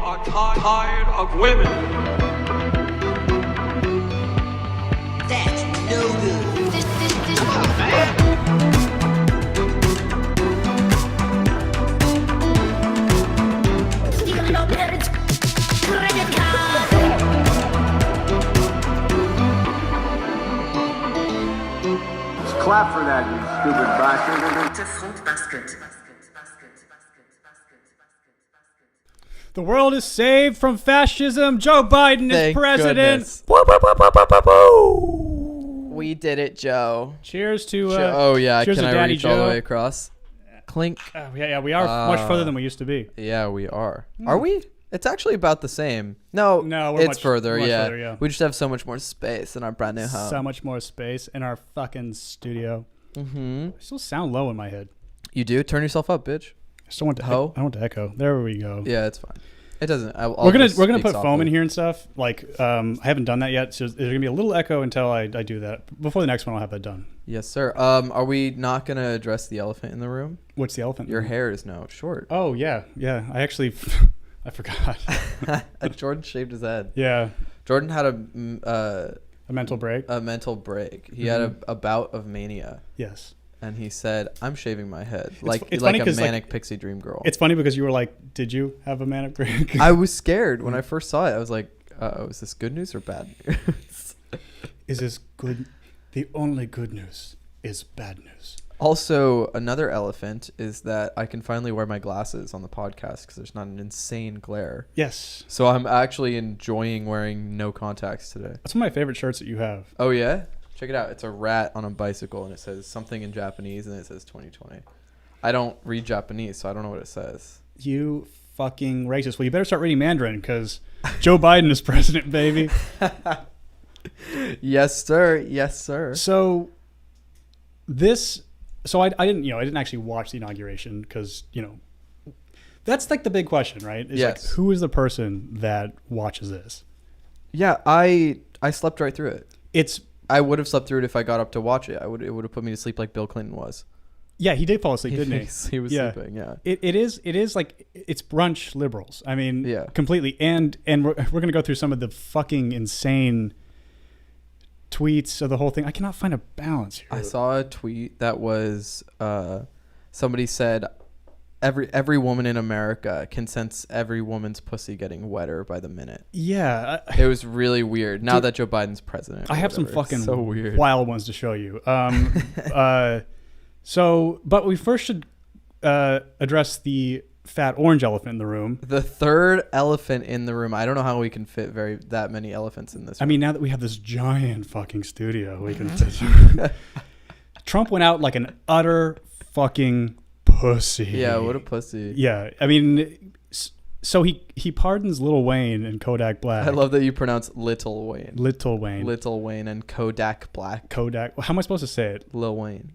are tired of women. That's no good. This Come on, man. You got no parents' credit card. Clap for that, you stupid bastard. To fruit basket. The world is saved from fascism. Joe Biden is Thank president. goodness. Woo, woo, woo, woo, woo, woo, woo. We did it, Joe. Cheers to. Oh yeah, cheers can to I Daddy reach Joe. all the way across? Clink. Yeah, we are much further than we used to be. Yeah, we are. Are we? It's actually about the same. No, we're it's much further. much Yeah. further, yeah. We just have so much more space in our brand new home. So much more space in our fucking studio. Mm-hmm. I still sound low in my head. You do? Turn yourself up, bitch. I still want to. Ho? I want to echo. There we go. Yeah, it's fine. It doesn't. We're gonna put foam in here and stuff. Like I haven't done that yet, so there's gonna be a little echo until I do that. Before the next one, I'll have that done. Yes, sir. Are we not gonna address the elephant in the room? What's the elephant? Your hair is now short. Oh yeah. I actually, I forgot. Jordan shaved his head. Yeah. Jordan had a mental break. A mental break. He had a bout of mania. Yes. And he said, "I'm shaving my head It's like funny a 'cause, manic pixie dream girl." It's funny because you were like, "Did you have a manic break?" I was scared when I first saw it. I was like, "Is this good news or bad news?" Is this good? The only good news is bad news. Also, another elephant is that I can finally wear my glasses on the podcast because there's not an insane glare. Yes. So I'm actually enjoying wearing no contacts today. That's one of my favorite shirts that you have. Oh yeah? Check it out. It's a rat on a bicycle and it says something in Japanese and it says 2020. I don't read Japanese, so I don't know what it says. You fucking racist. Well, you better start reading Mandarin because Joe Biden is president, baby. Yes, sir. Yes, sir. So I didn't actually watch the inauguration because, that's like the big question, right? Is Yes. like, who is the person that watches this? Yeah, I slept right through it. I would have slept through it if I got up to watch it. It would have put me to sleep like Bill Clinton was. Yeah, he did fall asleep, didn't he? He was sleeping, yeah. It is like, it's brunch liberals. I mean, Yeah. completely. And we're going to go through some of the fucking insane tweets of the whole thing. I cannot find a balance here. I saw a tweet that was somebody said every woman in America can sense every woman's pussy getting wetter by the minute. Yeah. It was really weird. Now that Joe Biden's president. I have some whatever. fucking so weird. wild ones to show you. But we first should address the fat orange elephant in the room. The third elephant in the room. I don't know how we can fit that many elephants in this room. I mean, now that we have this giant fucking studio, we can fit. Trump went out like an utter fucking pussy. Yeah, what a pussy. Yeah, I mean, so he pardons Lil Wayne and Kodak Black. I love that you pronounce Little Wayne. Little Wayne. Little Wayne and Kodak Black. Kodak. How am I supposed to say it? Lil Wayne.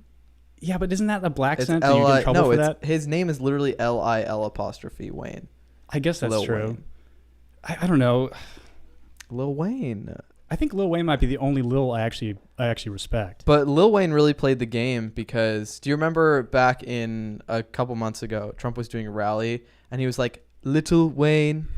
Yeah, but isn't that a black It's accent? Do you get in trouble for that? His name is literally Lil Wayne. I guess that's Lil true. Wayne. I don't know. Lil Wayne. I think Lil Wayne might be the only Lil I actually respect. But Lil Wayne really played the game because do you remember back in a couple months ago, Trump was doing a rally and he was like, Little Wayne.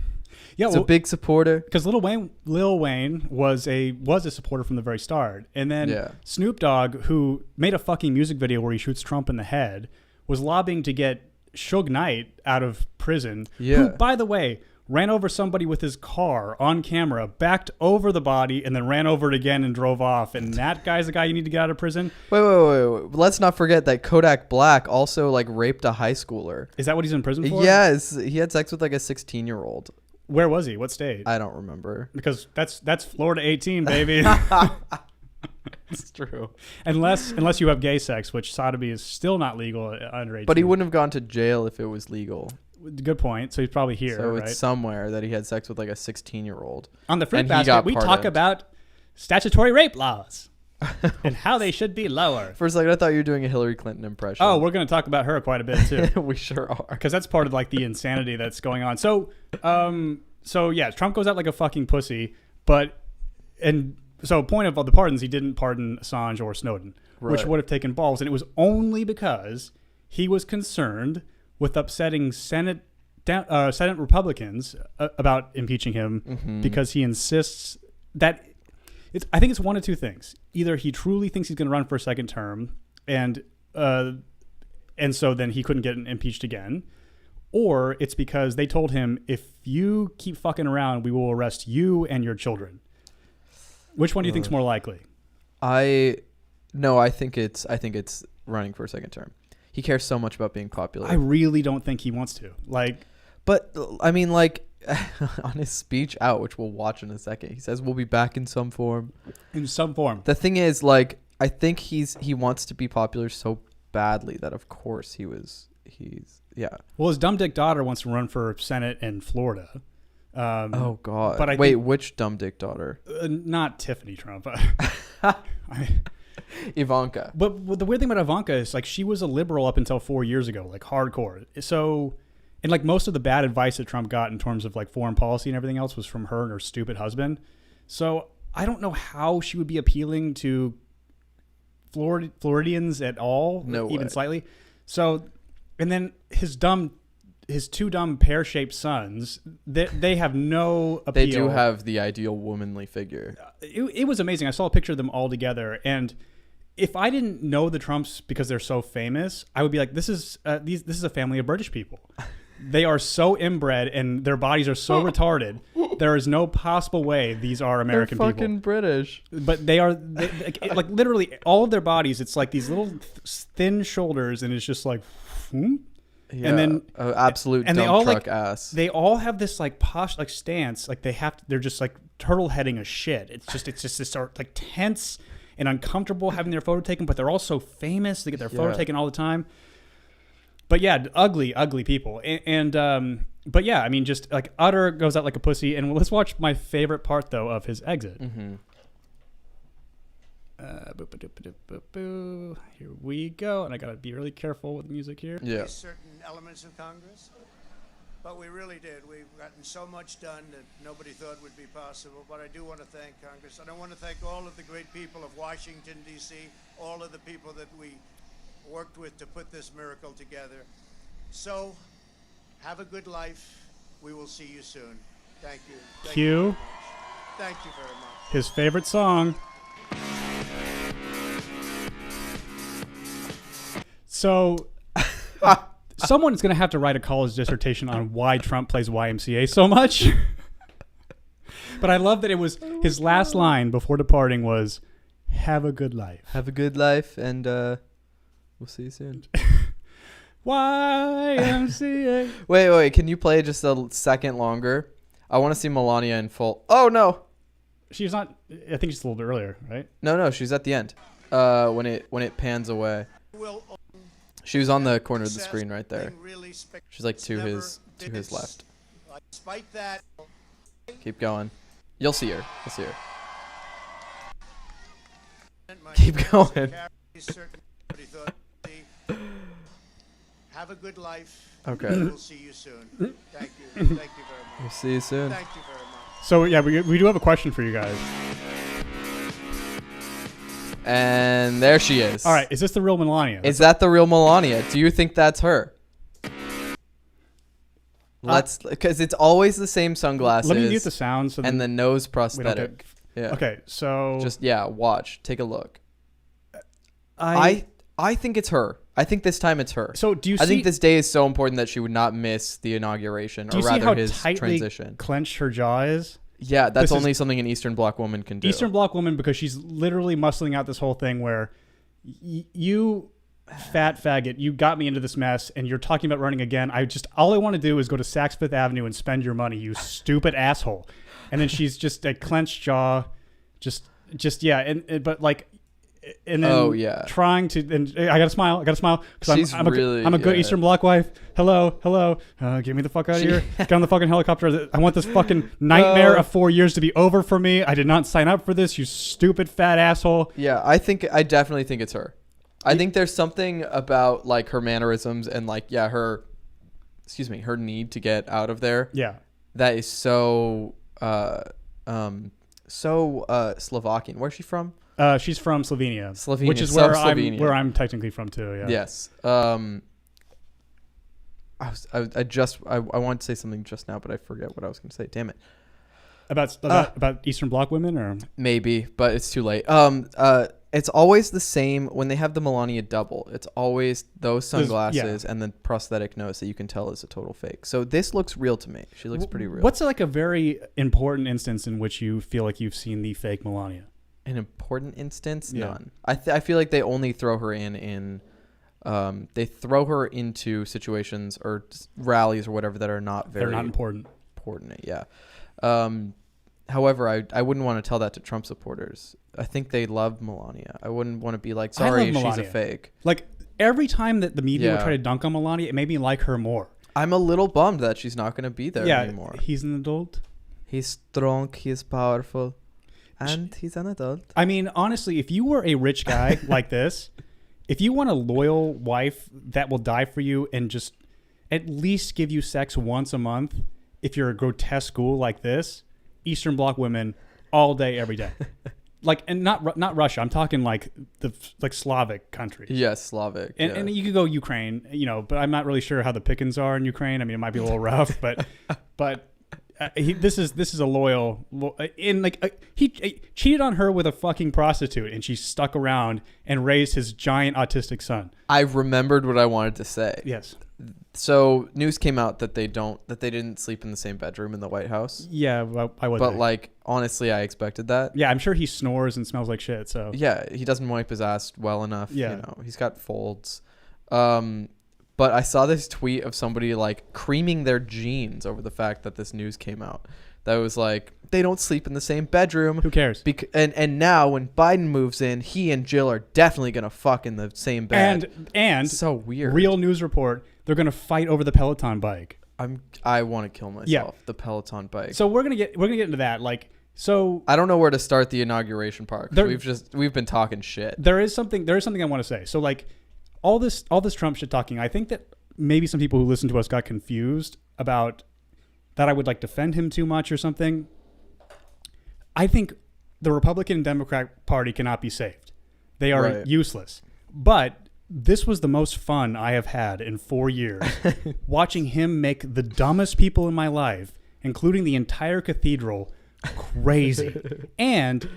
Yeah, a big supporter. Because Lil Wayne was a supporter from the very start. And then Snoop Dogg, who made a fucking music video where he shoots Trump in the head, was lobbying to get Suge Knight out of prison. Yeah. Who, by the way, ran over somebody with his car on camera, backed over the body, and then ran over it again and drove off. And that guy's the guy you need to get out of prison? Wait. Let's not forget that Kodak Black also like raped a high schooler. Is that what he's in prison for? Yes. He had sex with like a 16-year-old. Where was he? What state? I don't remember. Because that's Florida 18, baby. It's true. Unless you have gay sex, which sodomy is still not legal under 18. But he wouldn't have gone to jail if it was legal. Good point. So he's probably here, So right? it's somewhere that he had sex with like a 16-year-old. On the fruit basket, we talk about statutory rape laws and how they should be lower. For a second, I thought you were doing a Hillary Clinton impression. Oh, we're going to talk about her quite a bit too. We sure are. Because that's part of like the insanity that's going on. So yeah, Trump goes out like a fucking pussy, so point of the pardons, he didn't pardon Assange or Snowden, which would have taken balls. And it was only because he was concerned with upsetting Senate Senate Republicans about impeaching him because he insists that I think it's one of two things. Either he truly thinks he's going to run for a second term, and so then he couldn't get impeached again, or it's because they told him, if you keep fucking around, we will arrest you and your children. Which one do you think is more likely? I think it's running for a second term. He cares so much about being popular. I really don't think he wants to. But I mean, on his speech out, which we'll watch in a second, he says we'll be back in some form. In some form. The thing is, I think he wants to be popular so badly that of course he's yeah. Well, his dumb dick daughter wants to run for Senate in Florida. Oh God! But wait, which dumb dick daughter? Not Tiffany Trump. Ivanka. But the weird thing about Ivanka is she was a liberal up until 4 years ago, hardcore. So, and most of the bad advice that Trump got in terms of foreign policy and everything else was from her and her stupid husband. So I don't know how she would be appealing to Floridians at all, even slightly. So, and then his two dumb pear-shaped sons, they have no appeal. They do have the ideal womanly figure. It was amazing. I saw a picture of them all together, and if I didn't know the Trumps because they're so famous, I would be like, this is a family of British people. They are so inbred, and their bodies are so retarded. There is no possible way these are American people. They're fucking British. But they are, literally, all of their bodies, it's these little thin shoulders, and it's just hmm? Yeah, and then absolute and dump they all truck ass. They all have this posh stance, they're just turtle heading a shit. It's just this sort of tense and uncomfortable having their photo taken, but they're all so famous. They get their photo taken all the time. But yeah, ugly people. But yeah, I mean, just utter goes out like a pussy. And let's watch my favorite part though of his exit. Here we go, and I gotta be really careful with the music here. Yeah. Certain elements of Congress, but we really did. We've gotten so much done that nobody thought would be possible. But I do want to thank Congress, and I want to thank all of the great people of Washington D.C., all of the people that we worked with to put this miracle together. So, have a good life. We will see you soon. Thank you. Thank you very much. Thank you very much. His favorite song. So, someone's going to have to write a college dissertation on why Trump plays YMCA so much. But I love that it was his last line before departing was, "Have a good life." Have a good life, and we'll see you soon. YMCA. Wait. Can you play just a second longer? I want to see Melania in full. Oh, no. She's not. I think she's a little bit earlier, right? No. She's at the end. When it pans away. She was on the corner of the screen right there. She's to his left. Despite that, Keep going. You'll see her. Keep going. have a good life. Okay. We'll see you soon. Thank you. Thank you very much. We'll see you soon. Thank you very much. So yeah, we do have a question for you guys. And there she is. All right, is this the real Melania? Is that the real Melania? Do you think that's her? Because it's always the same sunglasses. Let me mute the sound and the nose prosthetic. Yeah. Okay, so just watch, take a look. I think it's her. I think this time it's her. So do you? I think this day is so important that she would not miss the inauguration, or rather his transition. Clenched her jaw is? Yeah, that's only something an Eastern Bloc woman can do. Eastern Bloc woman, because she's literally muscling out this whole thing where you fat faggot, you got me into this mess, and you're talking about running again. All I want to do is go to Saks Fifth Avenue and spend your money, you stupid asshole. And then she's just a clenched jaw, and then trying to, and I gotta smile because I'm a good Eastern Bloc wife. Hello, get me the fuck out of here. Get on the fucking helicopter. I want this fucking nightmare of 4 years to be over for me. I did not sign up for this, you stupid fat asshole. Yeah, I definitely think it's her. I think there's something about her mannerisms and her need to get out of there. Yeah, that is so Slovakian. Where's she from? She's from Slovenia, which is where I'm technically from too. Yeah. Yes. I wanted to say something just now, but I forget what I was going to say. Damn it. About Eastern Bloc women, or maybe, but it's too late. It's always the same when they have the Melania double. It's always those sunglasses and the prosthetic nose that you can tell is a total fake. So this looks real to me. She looks pretty real. What's like a very important instance in which you feel like you've seen the fake Melania? An important instance? Yeah. None. I feel like they only throw her they throw her into situations or rallies or whatever that are not very... They're not important. Yeah. However, I wouldn't want to tell that to Trump supporters. I think they love Melania. I wouldn't want to be like, sorry, she's a fake. Like, every time that the media would try to dunk on Melania, it made me like her more. I'm a little bummed that she's not going to be there anymore. He's an adult. He's strong, he's powerful, and he's an adult. I mean, honestly, if you were a rich guy like this, if you want a loyal wife that will die for you and just at least give you sex once a month, if you're a grotesque ghoul like this, Eastern Bloc women all day, every day. Like, and not Russia. I'm talking like Slavic countries. Yes, Slavic. And you could go Ukraine, but I'm not really sure how the pickings are in Ukraine. I mean, it might be a little rough, but this is a loyal. He cheated on her with a fucking prostitute, and she stuck around and raised his giant autistic son. I remembered what I wanted to say. Yes. So news came out that they didn't sleep in the same bedroom in the White House. Yeah, well, I would. But like, honestly, I expected that. Yeah, I'm sure he snores and smells like shit. So yeah, he doesn't wipe his ass well enough. Yeah, he's got folds. But I saw this tweet of somebody like creaming their jeans over the fact that this news came out. That was like, they don't sleep in the same bedroom. Who cares? And now when Biden moves in, he and Jill are definitely gonna fuck in the same bed. And so weird. Real news report. They're gonna fight over the Peloton bike. I want to kill myself. Yeah. The Peloton bike. So we're gonna get into that. Like, so I don't know where to start the inauguration part. We've been talking shit. There is something I want to say. So like, all this Trump shit talking. I think that maybe some people who listen to us got confused about that I would like defend him too much or something. I think the Republican and Democrat Party cannot be saved. They are useless. But this was the most fun I have had in 4 years, watching him make the dumbest people in my life, including the entire cathedral, crazy. and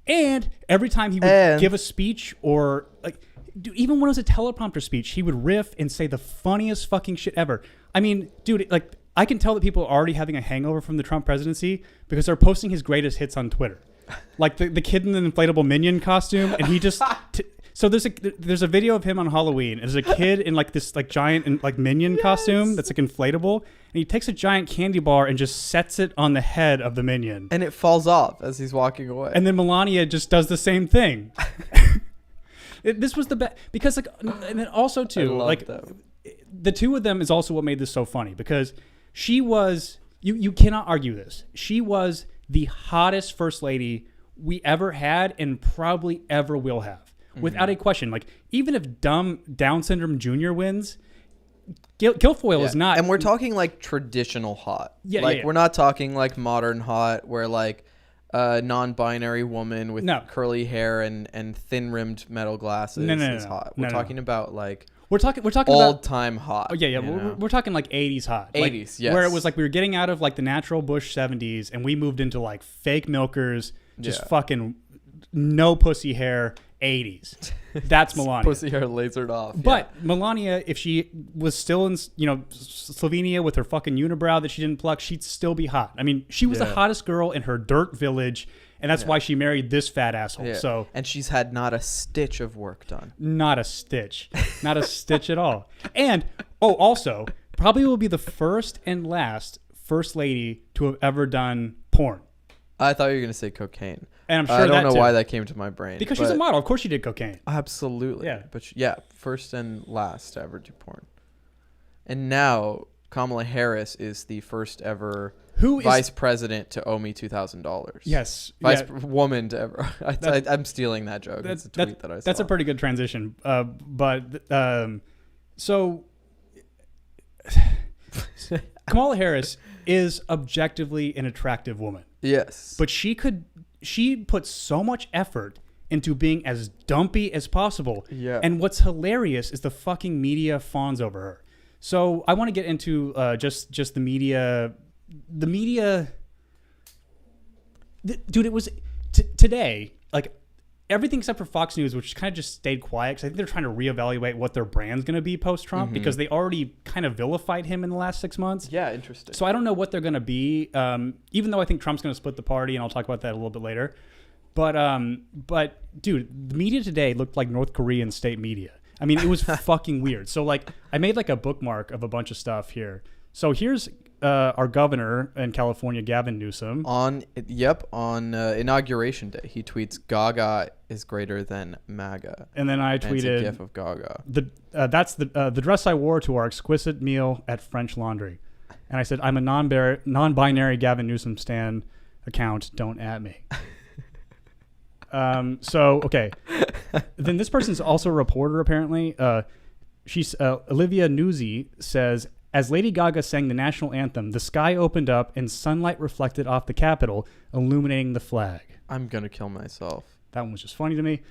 every time he would give a speech or like, dude, even when it was a teleprompter speech, he would riff and say the funniest fucking shit ever. I mean, dude, like, I can tell that people are already having a hangover from the Trump presidency because they're posting his greatest hits on Twitter. Like the kid in the inflatable minion costume, and he just... So there's a video of him on Halloween. There's a kid in like this like giant and like minion costume that's like inflatable, and he takes a giant candy bar and just sets it on the head of the minion, and it falls off as he's walking away. And then Melania just does the same thing. This was the best because like, and then also too like them. The two of them is also what made this so funny because she was you cannot argue this. She was the hottest first lady we ever had and probably ever will have. Without a question. Like, even if Down Syndrome Jr. wins, Guilfoyle is not. And we're talking like traditional hot. We're not talking like modern hot where like a non-binary woman with curly hair and thin-rimmed metal glasses is hot. We're talking about like... We're talking old-time hot. Oh, yeah. We're talking like 80s hot. 80s, like, yes. Where it was like we were getting out of like the natural Bush 70s and we moved into like fake milkers, just fucking no pussy hair 80s. That's Melania. Pussy hair lasered off. But Melania, if she was still in, Slovenia with her fucking unibrow that she didn't pluck, she'd still be hot. I mean, she was the hottest girl in her dirt village, and that's why she married this fat asshole. Yeah. So, and she's had not a stitch of work done. Not a stitch. Not a stitch at all. And, also, probably will be the first and last first lady to have ever done porn. I thought you were going to say cocaine. And I'm sure I don't know why that came to my brain. Because she's a model. Of course she did cocaine. Absolutely. Yeah. But first and last to ever do porn. And now Kamala Harris is the first ever vice president to owe me $2,000. Yes. Vice woman to ever. I'm stealing that joke. That's a tweet that I saw. That's a pretty good transition. So Kamala Harris is objectively an attractive woman. Yes. But she put so much effort into being as dumpy as possible. Yeah. And what's hilarious is the fucking media fawns over her. So I want to get into just the media. The media, dude, it was today, like everything except for Fox News, which kind of just stayed quiet because I think they're trying to reevaluate what their brand's going to be post-Trump because they already kind of vilified him in the last 6 months. Yeah, interesting. So I don't know what they're going to be, even though I think Trump's going to split the party, and I'll talk about that a little bit later. But dude, the media today looked like North Korean state media. I mean, it was fucking weird. So like, I made like a bookmark of a bunch of stuff here. So here's our governor in California, Gavin Newsom. On Inauguration Day, he tweets, "Gaga is greater than MAGA." And then I tweeted, and it's a gif of Gaga. That's the dress I wore to our exquisite meal at French Laundry. And I said, I'm a non-binary Gavin Newsom stan account. Don't at me. So, okay. Then this person's also a reporter, apparently. She's Olivia Nuzzi says, as Lady Gaga sang the national anthem, the sky opened up and sunlight reflected off the Capitol, illuminating the flag. I'm going to kill myself. That one was just funny to me.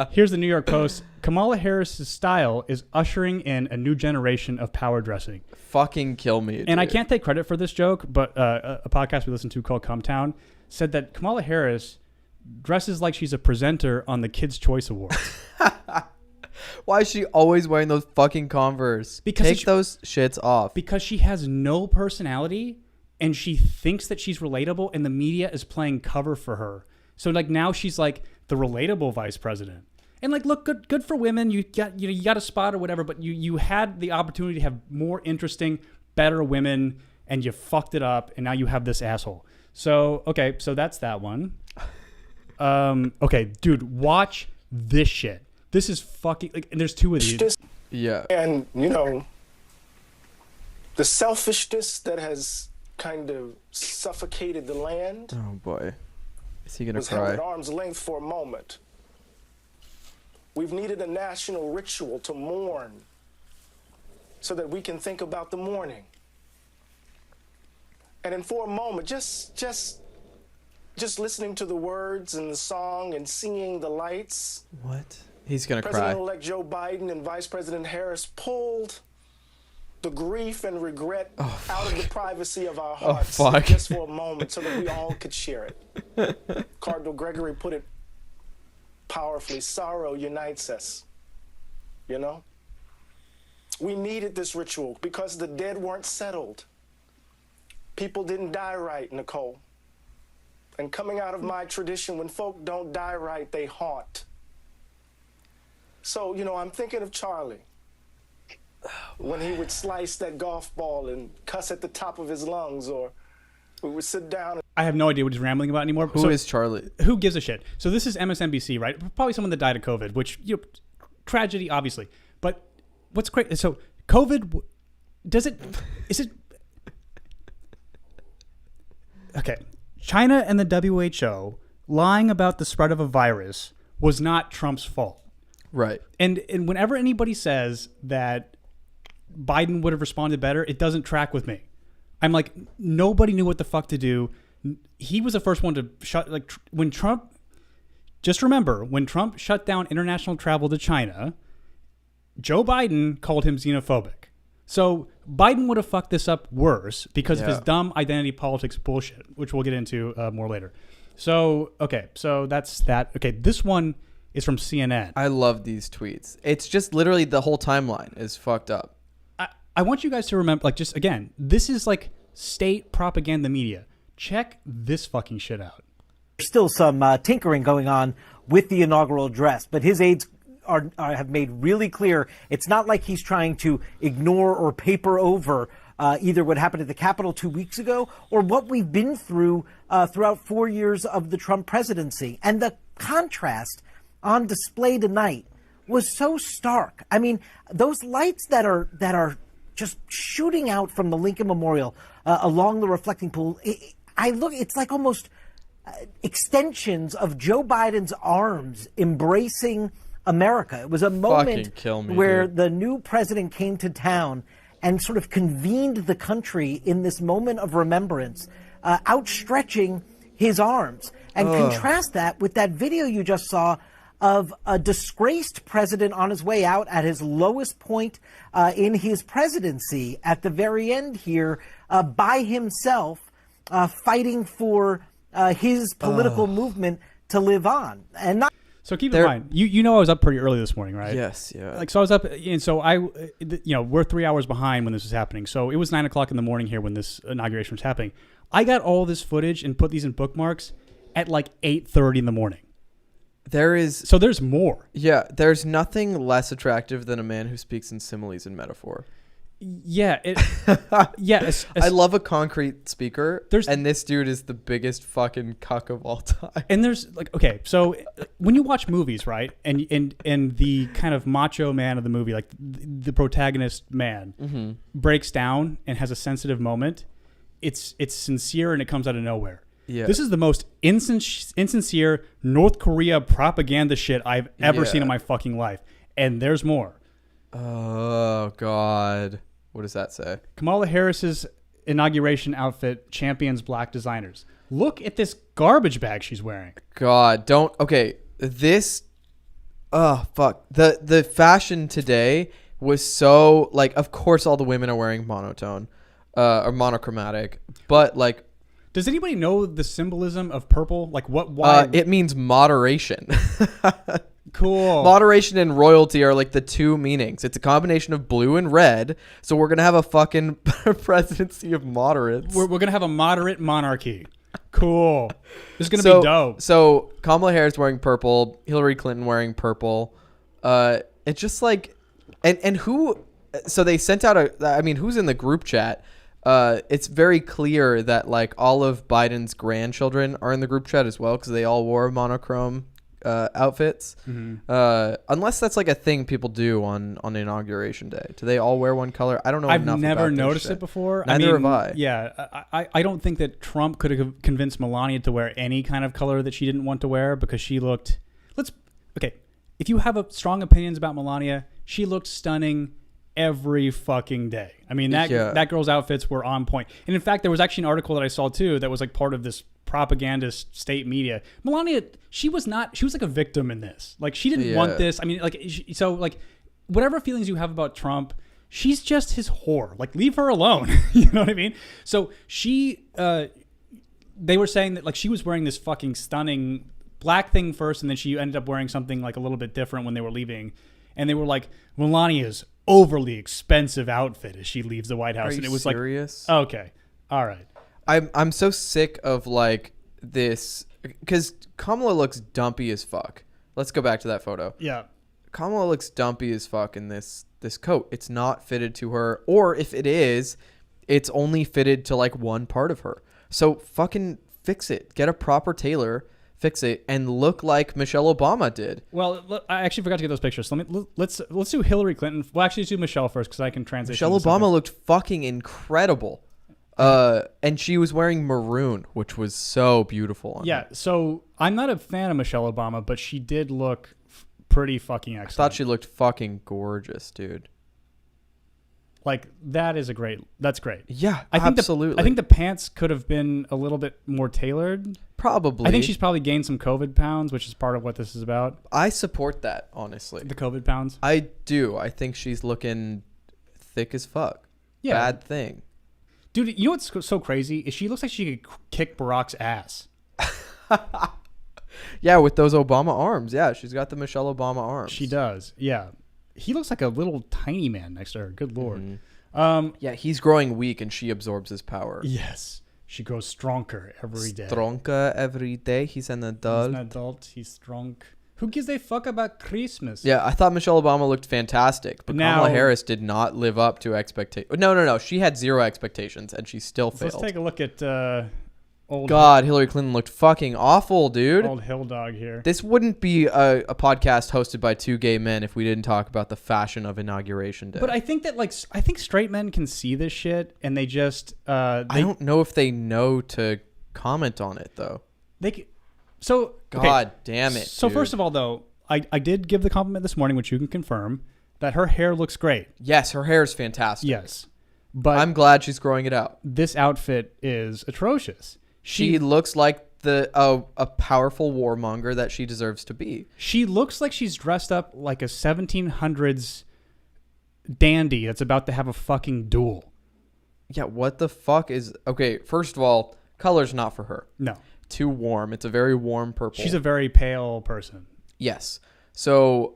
Here's the New York Post. Kamala Harris's style is ushering in a new generation of power dressing. Fucking kill me, dude. And I can't take credit for this joke, but a podcast we listened to called Come Town said that Kamala Harris dresses like she's a presenter on the Kids' Choice Awards. Why is she always wearing those fucking Converse? Take those shits off. Because she has no personality and she thinks that she's relatable and the media is playing cover for her. So like now she's like the relatable vice president. And like, look, good for women. You got a spot or whatever, but you had the opportunity to have more interesting, better women and you fucked it up and now you have this asshole. So, okay, so that's that one. Okay, dude, watch this shit. This is fucking, like, and there's two of these. Yeah. And, you know, the selfishness that has kind of suffocated the land. Oh, boy. Is he going to cry? Was held at arm's length for a moment. We've needed a national ritual to mourn so that we can think about the mourning. And then for a moment, just listening to the words and the song and seeing the lights. What? He's going to cry. President-elect Joe Biden and Vice President Harris pulled the grief and regret out of the privacy of our hearts just for a moment so that we all could share it. Cardinal Gregory put it powerfully. Sorrow unites us, you know? We needed this ritual because the dead weren't settled. People didn't die right, Nicole. And coming out of my tradition, when folk don't die right, they haunt. So, you know, I'm thinking of Charlie. When he would slice that golf ball and cuss at the top of his lungs, or we would sit down. I have no idea what he's rambling about anymore. Who is Charlie? Who gives a shit? So this is MSNBC, right? Probably someone that died of COVID, which, you know, tragedy, obviously. But what's great, so COVID, is it, okay. China and the WHO lying about the spread of a virus was not Trump's fault. Right. And whenever anybody says that Biden would have responded better, it doesn't track with me. I'm like, nobody knew what the fuck to do. He was the first one to shut, like, when Trump, just remember, when Trump shut down international travel to China, Joe Biden called him xenophobic. So Biden would have fucked this up worse because of his dumb identity politics bullshit, which we'll get into more later. So, okay, so that's that. Okay, this one is from CNN. I love these tweets. It's just literally the whole timeline is fucked up. I want you guys to remember, like, just again, this is like state propaganda media. Check this fucking shit out. There's still some tinkering going on with the inaugural address, but his aides have made really clear it's not like he's trying to ignore or paper over either what happened at the Capitol 2 weeks ago or what we've been through throughout 4 years of the Trump presidency. And the contrast on display tonight was so stark. I mean, those lights that are just shooting out from the Lincoln Memorial along the reflecting pool, it's like almost extensions of Joe Biden's arms embracing America. It was a moment where the new president came to town and sort of convened the country in this moment of remembrance, outstretching his arms. And contrast that with that video you just saw of a disgraced president on his way out at his lowest point in his presidency at the very end here by himself, fighting for his political movement to live on. And not. So keep in mind, you know I was up pretty early this morning, right? Yes, yeah. Like, so I was up, and so we're 3 hours behind when this was happening. So it was 9 o'clock in the morning here when this inauguration was happening. I got all this footage and put these in bookmarks at like 8:30 in the morning. So there's more. Yeah, there's nothing less attractive than a man who speaks in similes and metaphor. Yeah, I love a concrete speaker, and this dude is the biggest fucking cuck of all time. And there's like, okay, so when you watch movies, right, and the kind of macho man of the movie, like the protagonist man, breaks down and has a sensitive moment, it's sincere and it comes out of nowhere. Yeah. This is the most insincere North Korea propaganda shit I've ever seen in my fucking life, and there's more. Oh God. What does that say? Kamala Harris's inauguration outfit champions black designers. Look at this garbage bag she's wearing. God, don't. Okay, this. Oh fuck. The fashion today was so like. Of course, all the women are wearing monotone, or monochromatic. But like, does anybody know the symbolism of purple? Like what? Why? It means moderation. Cool. Moderation and royalty are like the two meanings. It's a combination of blue and red. So we're going to have a fucking presidency of moderates. We're going to have a moderate monarchy. Cool. This is going to be dope. So Kamala Harris wearing purple, Hillary Clinton wearing purple. It's just like, and who, so they sent out who's in the group chat? It's very clear that like all of Biden's grandchildren are in the group chat as well because they all wore monochrome outfits, unless that's like a thing people do on Inauguration Day. Do they all wear one color? I don't know. I've never noticed it before. Neither have I. Yeah, I don't think that Trump could have convinced Melania to wear any kind of color that she didn't want to wear because she looked. If you have strong opinions about Melania, she looked stunning every fucking day. I mean, that girl's outfits were on point. And in fact, there was actually an article that I saw too that was like part of this propagandist state media. Melania, she was like a victim in this. Like she didn't want this. I mean, like whatever feelings you have about Trump, she's just his whore. Like leave her alone. You know what I mean? So they were saying that like she was wearing this fucking stunning black thing first, and then she ended up wearing something like a little bit different when they were leaving. And they were like, Melania's overly expensive outfit as she leaves the White House. Are you and it was serious? Like, okay, all right. I'm so sick of like this because Kamala looks dumpy as fuck. Let's go back to that photo. Yeah. Kamala looks dumpy as fuck in this coat. It's not fitted to her, or if it is, it's only fitted to like one part of her. So fucking fix it. Get a proper tailor, fix it, and look like Michelle Obama did. Well, I actually forgot to get those pictures. Let's do Hillary Clinton. Well, actually, let's do Michelle first because I can transition. Michelle Obama looked fucking incredible. And she was wearing maroon, which was so beautiful on her. So I'm not a fan of Michelle Obama, but she did look pretty fucking excellent. I thought she looked fucking gorgeous, dude. Like that's great. Yeah, absolutely. I think the pants could have been a little bit more tailored. Probably. I think she's probably gained some COVID pounds, which is part of what this is about. I support that, honestly. The COVID pounds? I do. I think she's looking thick as fuck. Yeah. Bad thing. Dude, you know what's so crazy? Is she looks like she could kick Barack's ass. Yeah, with those Obama arms. Yeah, she's got the Michelle Obama arms. She does. Yeah. He looks like a little tiny man next to her. Good Lord. Yeah, he's growing weak and she absorbs his power. Yes. She grows stronger every day. Stronger every day. He's an adult. He's an adult. He's strong. Who gives a fuck about Christmas? Yeah, I thought Michelle Obama looked fantastic, but Kamala Harris did not live up to expectations. No. She had zero expectations, and she still failed. Let's take a look at Hillary Clinton looked fucking awful, dude. Old hill dog here. This wouldn't be a podcast hosted by two gay men if we didn't talk about the fashion of Inauguration Day. But I think that straight men can see this shit, and they just I don't know if they know to comment on it though. God damn it. So dude. First of all, though, I did give the compliment this morning, which you can confirm, that her hair looks great. Yes, her hair is fantastic. Yes. But I'm glad she's growing it out. This outfit is atrocious. She looks like a powerful warmonger that she deserves to be. She looks like she's dressed up like a 1700s dandy that's about to have a fucking duel. Yeah, what the fuck is... Okay, first of all, color's not for her. No. Too warm. It's a very warm purple. She's a very pale person. Yes. So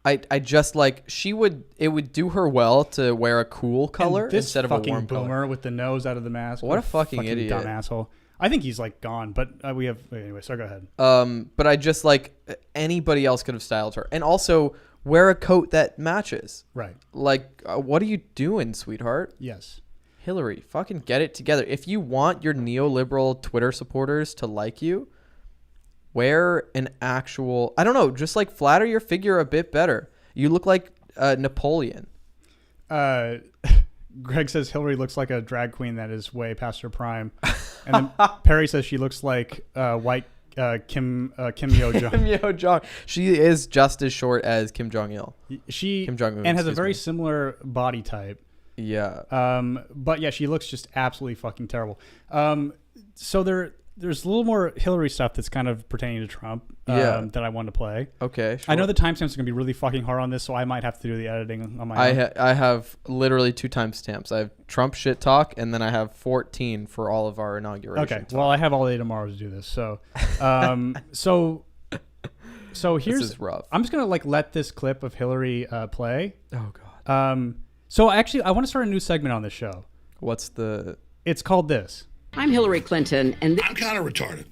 I just like... It would do her well to wear a cool color instead of a warm color. This fucking boomer with the nose out of the mask. What a fucking idiot. Dumb asshole. I think he's like gone, but we have... Anyway, so go ahead. But I just like... Anybody else could have styled her. And also... Wear a coat that matches. Right. Like, what are you doing, sweetheart? Yes. Hillary, fucking get it together. If you want your neoliberal Twitter supporters to like you, wear an actual... I don't know, just like flatter your figure a bit better. You look like Napoleon. Greg says Hillary looks like a drag queen that is way past her prime. And then Perry says she looks like white Kim Yo Jong. Kim Yo Jong. She is just as short as Kim Jong Il. Kim Jong Un, and has a very similar body type. Yeah. But yeah, she looks just absolutely fucking terrible. So there's a little more Hillary stuff that's kind of pertaining to Trump that I wanted to play. Okay, sure. I know the timestamps are going to be really fucking hard on this, so I might have to do the editing on my own. I have literally 2 timestamps. I have Trump shit talk, and then I have 14 for all of our inauguration Okay, talk. well, I have all day tomorrow to do this. So, so here's... This is rough. I'm just going to like let this clip of Hillary play. Oh, God. So actually, I want to start a new segment on this show. What's the... It's called this. I'm Hillary Clinton, and I'm kind of retarded.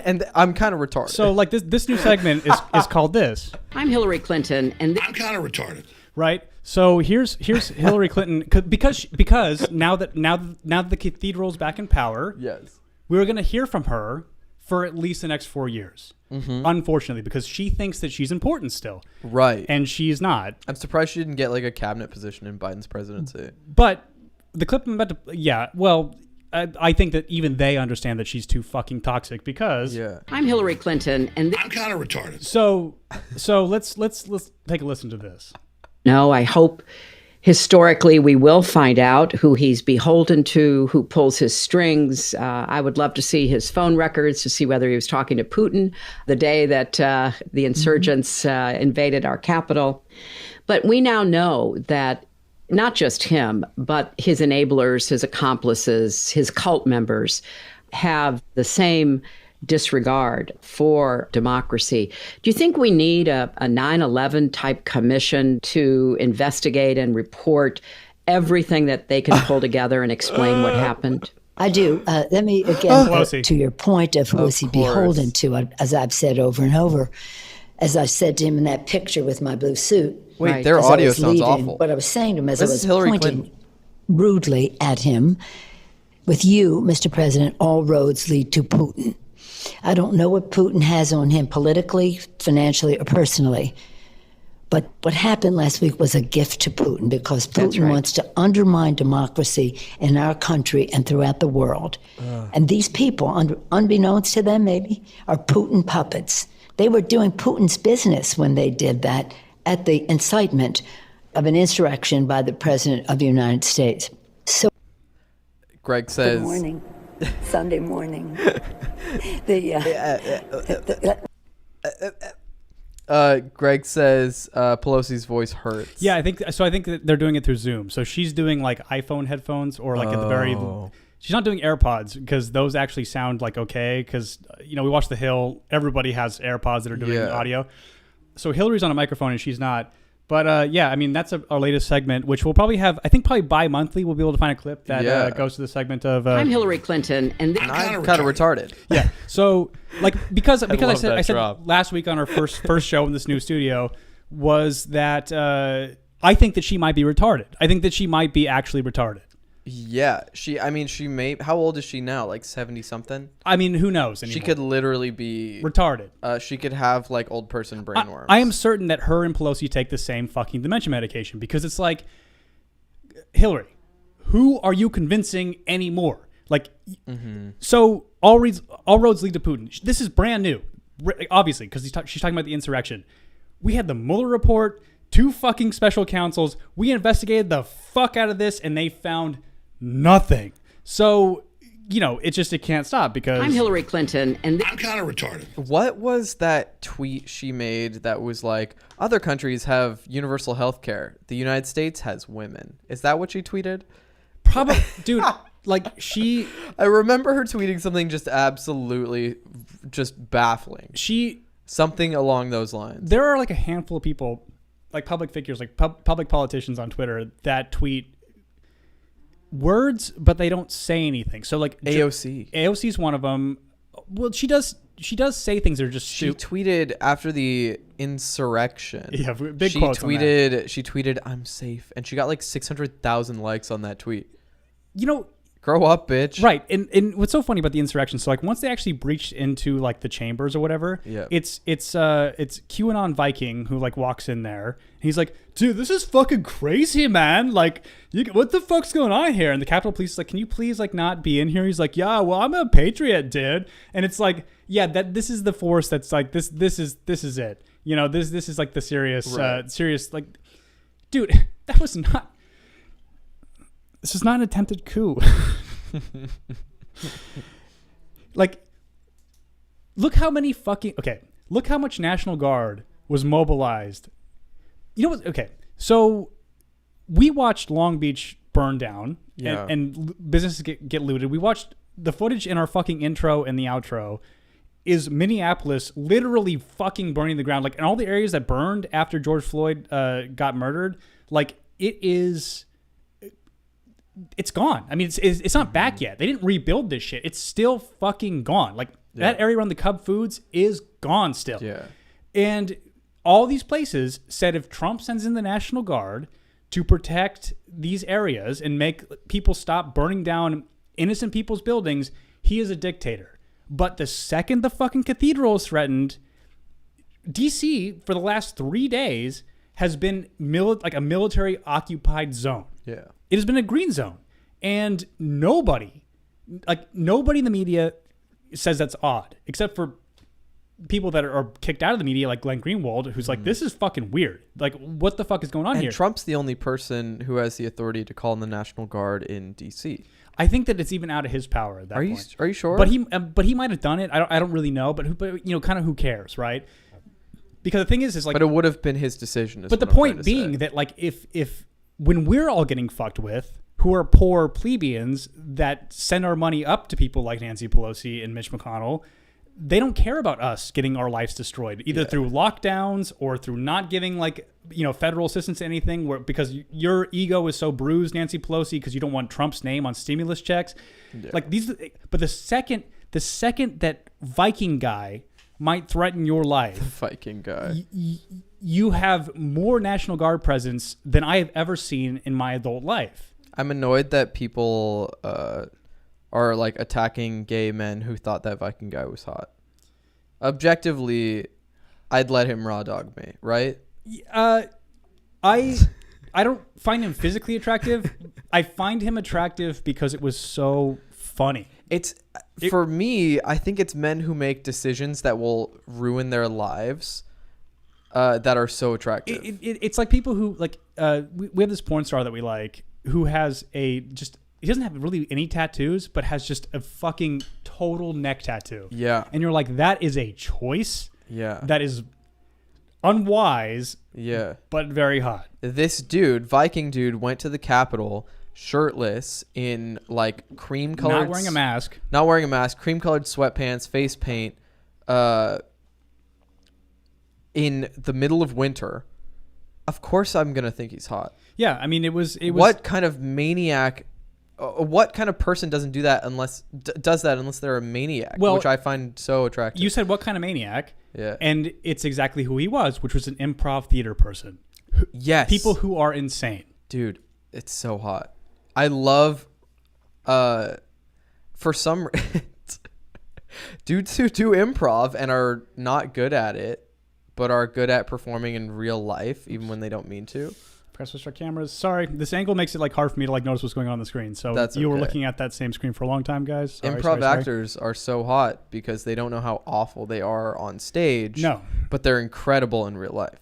And I'm kind of retarded. So like this new segment is called this. I'm Hillary Clinton, and I'm kind of retarded. Right. So here's Hillary Clinton because now that the cathedral's back in power, yes, we're going to hear from her for at least the next 4 years. Mm-hmm. Unfortunately, because she thinks that she's important still. Right. And she's not. I'm surprised she didn't get like a cabinet position in Biden's presidency. But the clip I'm about to... Yeah, well... I think that even they understand that she's too fucking toxic because... Yeah. I'm Hillary Clinton, and I'm kind of retarded. So let's take a listen to this. No, I hope historically we will find out who he's beholden to, who pulls his strings. I would love to see his phone records to see whether he was talking to Putin the day that the insurgents invaded our capital. But we now know that not just him, but his enablers, his accomplices, his cult members have the same disregard for democracy. Do you think we need a 9/11 type commission to investigate and report everything that they can pull together and explain what happened? I do. Let me again to your point of who is he beholden to, as I've said over and over. As I said to him in that picture with my blue suit. Wait, right. Their audio sounds awful. What I was saying to him as I was pointing rudely at him, with you, Mr. President, all roads lead to Putin. I don't know what Putin has on him politically, financially, or personally. But what happened last week was a gift to Putin because Putin wants to undermine democracy in our country and throughout the world. And these people, unbeknownst to them maybe, are Putin puppets. They were doing Putin's business when they did that at the incitement of an insurrection by the President of the United States. So, Greg says... Good morning. Sunday morning. Greg says Pelosi's voice hurts. Yeah, I think that they're doing it through Zoom. So she's doing like iPhone headphones or like at the very... She's not doing AirPods because those actually sound like okay because, we watch The Hill. Everybody has AirPods that are doing audio. So Hillary's on a microphone and she's not. But I mean, that's our latest segment, which we'll probably have, I think probably bi-monthly we'll be able to find a clip that goes to the segment of... I'm Hillary Clinton, and I'm kind of retarded. Yeah. So, like, because I said last week on our first show in this new studio was that I think that she might be retarded. I think that she might be actually retarded. Yeah, she may... How old is she now? Like 70-something? I mean, who knows anymore? She could literally be... retarded. She could have, like, old person brainworms. I am certain that her and Pelosi take the same fucking dementia medication because it's like, Hillary, who are you convincing anymore? Like, so all roads lead to Putin. This is brand new, obviously, because she's talking about the insurrection. We had the Mueller report, 2 fucking special counsels. We investigated the fuck out of this, and they found nothing. So it can't stop because I'm Hillary Clinton, and I'm kind of retarded. What was that tweet she made that was like, other countries have universal health care, the United States has women? Is that what she tweeted? Probably, dude. I remember her tweeting something just absolutely just baffling. Something along those lines. There are like a handful of people, like public figures, like public politicians on Twitter that tweet words, but they don't say anything. So like AOC is one of them. Well, she does say things that are just she tweeted after the insurrection. Yeah, big quotes on that. She tweeted, "I'm safe," and she got like 600,000 likes on that tweet. Grow up, bitch. Right. And what's so funny about the insurrection, so like once they actually breached into like the chambers or whatever, it's QAnon Viking who like walks in there. He's like, dude, this is fucking crazy, man. Like, what the fuck's going on here? And the Capitol Police is like, can you please like not be in here? He's like, yeah, well, I'm a patriot, dude. And it's like, yeah, this is the force that's like this is it. This is like the serious like, dude, this is not an attempted coup. Like, look how much National Guard was mobilized. You know what? Okay, so we watched Long Beach burn down and businesses get looted. We watched the footage in our fucking intro and the outro is Minneapolis literally fucking burning the ground. Like, in all the areas that burned after George Floyd got murdered, like, it's gone. I mean, it's not back yet. They didn't rebuild this shit. It's still fucking gone. Like, that area around the Cub Foods is gone still. Yeah. And all these places said if Trump sends in the National Guard to protect these areas and make people stop burning down innocent people's buildings, he is a dictator. But the second the fucking cathedral is threatened, DC for the last 3 days has been like a military occupied zone. Yeah. It has been a green zone. And nobody in the media says that's odd, except for people that are kicked out of the media, like Glenn Greenwald, who's like, this is fucking weird. Like, what the fuck is going on here? And Trump's the only person who has the authority to call in the National Guard in DC. I think that it's even out of his power at that point. Are you sure? But he might have done it. I don't really know. But kind of who cares, right? Because the thing is like. But it would have been his decision. But the point being that like if when we're all getting fucked with, who are poor plebeians that send our money up to people like Nancy Pelosi and Mitch McConnell, they don't care about us getting our lives destroyed, either through lockdowns or through not giving federal assistance to anything, because your ego is so bruised, Nancy Pelosi, because you don't want Trump's name on stimulus checks. Yeah. Like these, but the second that Viking guy might threaten your life, the Viking guy, you have more National Guard presence than I have ever seen in my adult life. I'm annoyed that people are like attacking gay men who thought that Viking guy was hot. Objectively, I'd let him raw dog me, right? I don't find him physically attractive. I find him attractive because it was so funny. For me, I think it's men who make decisions that will ruin their lives that are so attractive. It's like people who like we have this porn star that we like who has he doesn't have really any tattoos, but has just a fucking total neck tattoo. Yeah. And you're like, that is a choice. Yeah. That is unwise. Yeah. But very hot. This dude, Viking dude, went to the Capitol shirtless in like cream colored. Not wearing a mask. Cream colored sweatpants, face paint, in the middle of winter. Of course I'm going to think he's hot. Yeah. I mean, it was. What kind of maniac... what kind of person does that unless they're a maniac, which I find so attractive. You said what kind of maniac? Yeah. And it's exactly who he was, which was an improv theater person. Yes. People who are insane. Dude, it's so hot. I love for some dudes who do improv and are not good at it, but are good at performing in real life, even when they don't mean to. Press switch our cameras. Sorry, this angle makes it like hard for me to like notice what's going on the screen. So you were looking at that same screen for a long time, guys. Improv actors are so hot because they don't know how awful they are on stage. No, but they're incredible in real life,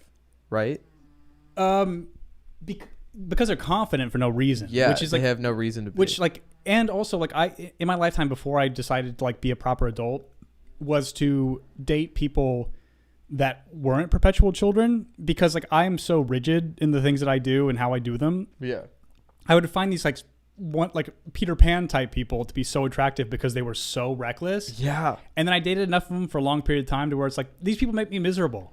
right? because they're confident for no reason. Yeah, which is they have no reason to be. Which like, and also like in my lifetime before I decided to like be a proper adult was to date people that weren't perpetual children, because like I am so rigid in the things that I do and how I do them. Yeah. I would find these like Peter Pan type people to be so attractive because they were so reckless. Yeah. And then I dated enough of them for a long period of time to where it's like, these people make me miserable.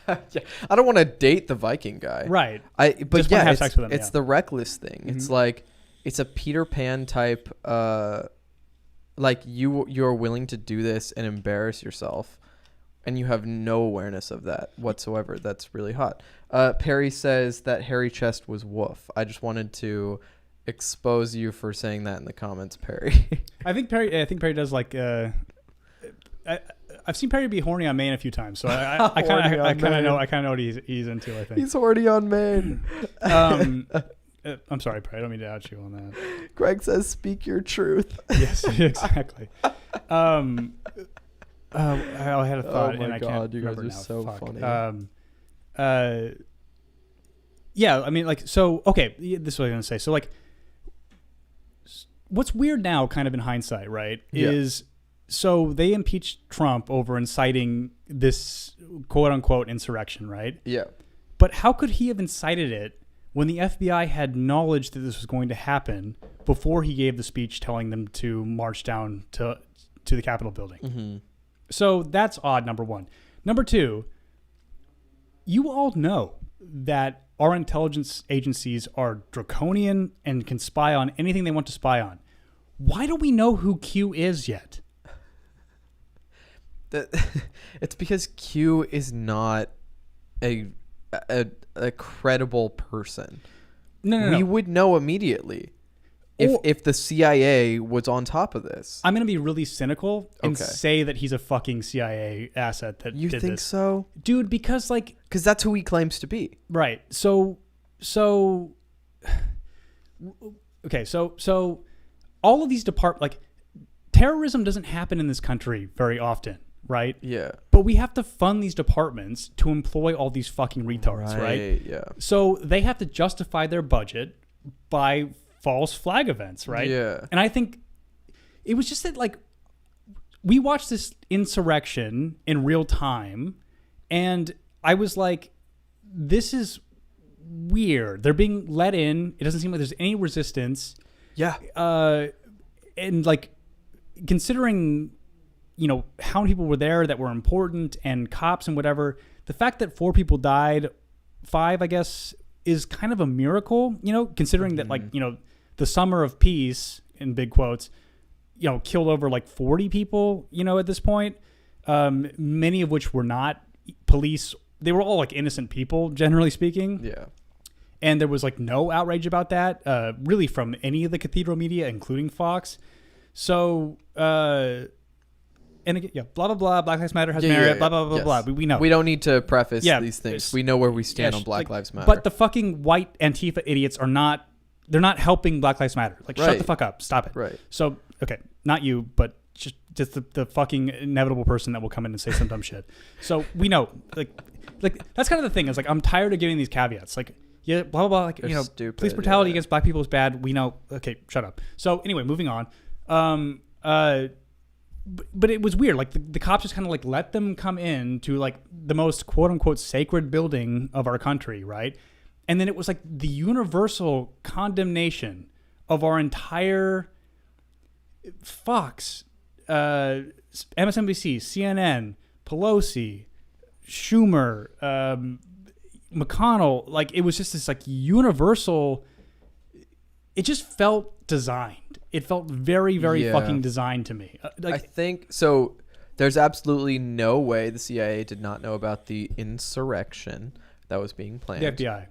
Yeah. I don't want to date the Viking guy. Right. But just yeah, have sex with him, it's the reckless thing. Mm-hmm. It's like, it's a Peter Pan type, like you're willing to do this and embarrass yourself, and you have no awareness of that whatsoever. That's really hot. Perry says that hairy chest was woof. I just wanted to expose you for saying that in the comments, Perry. I think Perry does like. I've seen Perry be horny on Maine a few times, so I kind of know what he's into. I think he's horny on Maine. I'm sorry, Perry. I don't mean to out you on that. Greg says, "Speak your truth." Yes, exactly. I had a thought, oh my and I God, can't you guys remember are now. so Fuck. funny. Yeah, I mean, like, so okay, this is what I was gonna say. So, like, what's weird now, kind of in hindsight, right, is so they impeached Trump over inciting this quote unquote insurrection, right? Yeah. But how could he have incited it when the FBI had knowledge that this was going to happen before he gave the speech telling them to march down to the Capitol building? Mm-hmm. So that's odd, number one. Number two, you all know that our intelligence agencies are draconian and can spy on anything they want to spy on. Why don't we know who Q is yet? It's because Q is not a credible person. No. We would know immediately if the CIA was on top of this. I'm going to be really cynical and say that he's a fucking CIA asset that you did think this. So? Dude, because like... Because that's who he claims to be. Right. So okay, so all of these like terrorism doesn't happen in this country very often, right? Yeah. But we have to fund these departments to employ all these fucking retards, right? Yeah. So they have to justify their budget by false flag events, right? Yeah. And I think it was just that, like, we watched this insurrection in real time, and I was like, this is weird. They're being let in. It doesn't seem like there's any resistance. Yeah. And, like, considering, you know, how many people were there that were important and cops and whatever, the fact that 4 people died, 5, I guess, is kind of a miracle, you know, considering that, like, you know, the summer of peace, in big quotes, you know, killed over like 40 people, you know, at this point, many of which were not police. They were all like innocent people, generally speaking. Yeah. And there was like no outrage about that, really, from any of the cathedral media, including Fox. So, and again, yeah, blah, blah, blah, Black Lives Matter has merit, blah, blah, blah, blah. We know. We don't need to preface these things. We know where we stand on Black Lives Matter. But the fucking white Antifa idiots are not, they're not helping Black Lives Matter. Like, shut the fuck up. Stop it. Right. So, okay, not you, but just the fucking inevitable person that will come in and say some dumb shit. So we know, like that's kind of the thing. Is like, I'm tired of giving these caveats. Like, yeah, blah, blah, blah. Like, they're you know, stupid, police brutality against black people is bad. We know. Okay, shut up. So anyway, moving on. But it was weird. Like the cops just kind of like let them come in to like the most quote unquote sacred building of our country, right? And then it was like the universal condemnation of our entire Fox, MSNBC, CNN, Pelosi, Schumer, McConnell. Like, it was just this like universal. It just felt designed. It felt very, very fucking designed to me. I think so. There's absolutely no way the CIA did not know about the insurrection that was being planned. The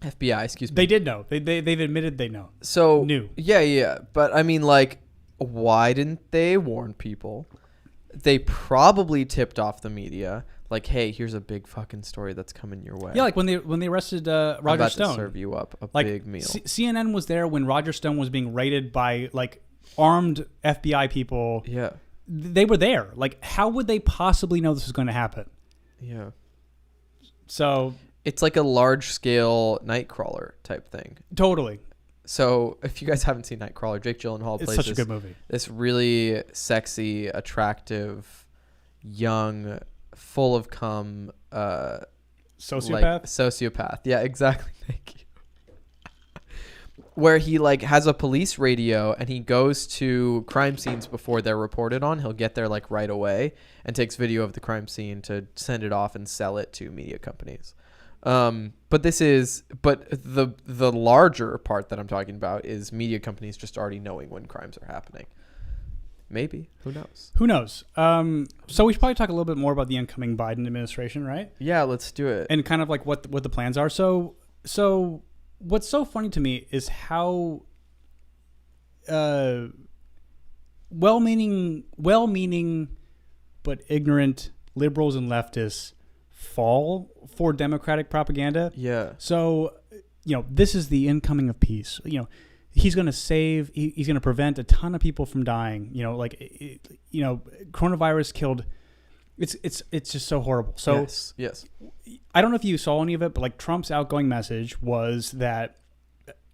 FBI, excuse me. They did know. They've admitted they know. So knew. Yeah. But I mean, like, why didn't they warn people? They probably tipped off the media. Like, hey, here's a big fucking story that's coming your way. Yeah, like when they arrested Roger I'm about Stone. to serve you up a like, big meal. CNN was there when Roger Stone was being raided by like armed FBI people. Yeah. They were there. Like, how would they possibly know this was going to happen? Yeah. So it's like a large scale Nightcrawler type thing. Totally. So if you guys haven't seen Nightcrawler, Jake Gyllenhaal plays such a good movie. This really sexy, attractive, young, full of cum sociopath. Yeah, exactly. Thank you. Where he like has a police radio and he goes to crime scenes before they're reported on. He'll get there like right away and takes video of the crime scene to send it off and sell it to media companies. But the larger part that I'm talking about is media companies just already knowing when crimes are happening. Maybe. Who knows? So we should probably talk a little bit more about the incoming Biden administration, right? Yeah, let's do it. And kind of like what the plans are. So what's so funny to me is how well-meaning but ignorant liberals and leftists fall for Democratic propaganda. Yeah. So, this is the incoming of peace. He's going to he's going to prevent a ton of people from dying. Coronavirus killed. It's just so horrible. So yes. I don't know if you saw any of it, but like Trump's outgoing message was that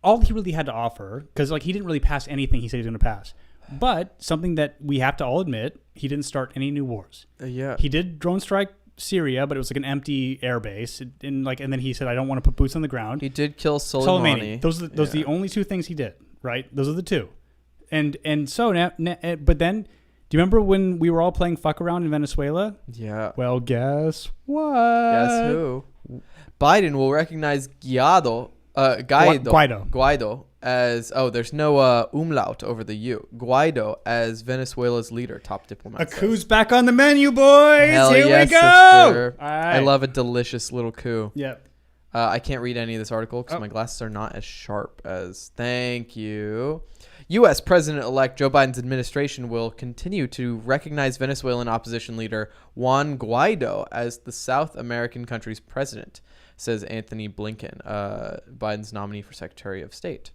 all he really had to offer, because like he didn't really pass anything he said he was going to pass, but something that we have to all admit, he didn't start any new wars. He did drone strike Syria, but it was like an empty air base, and then he said, "I don't want to put boots on the ground." He did kill Soleimani. Those are the only two things he did. Right? Those are the two. And so now, but then, do you remember when we were all playing fuck around in Venezuela? Yeah. Well, guess what? Guess who? Biden will recognize Guaido as there's no umlaut over the U. Guaido as Venezuela's leader, top diplomat. A coup's back on the menu, boys. Hell Here yes, we go. I love a delicious little coup. Yeah. I can't read any of this article because my glasses are not as sharp as. Thank you. U.S. President-elect Joe Biden's administration will continue to recognize Venezuelan opposition leader Juan Guaido as the South American country's president, says Anthony Blinken, Biden's nominee for Secretary of State.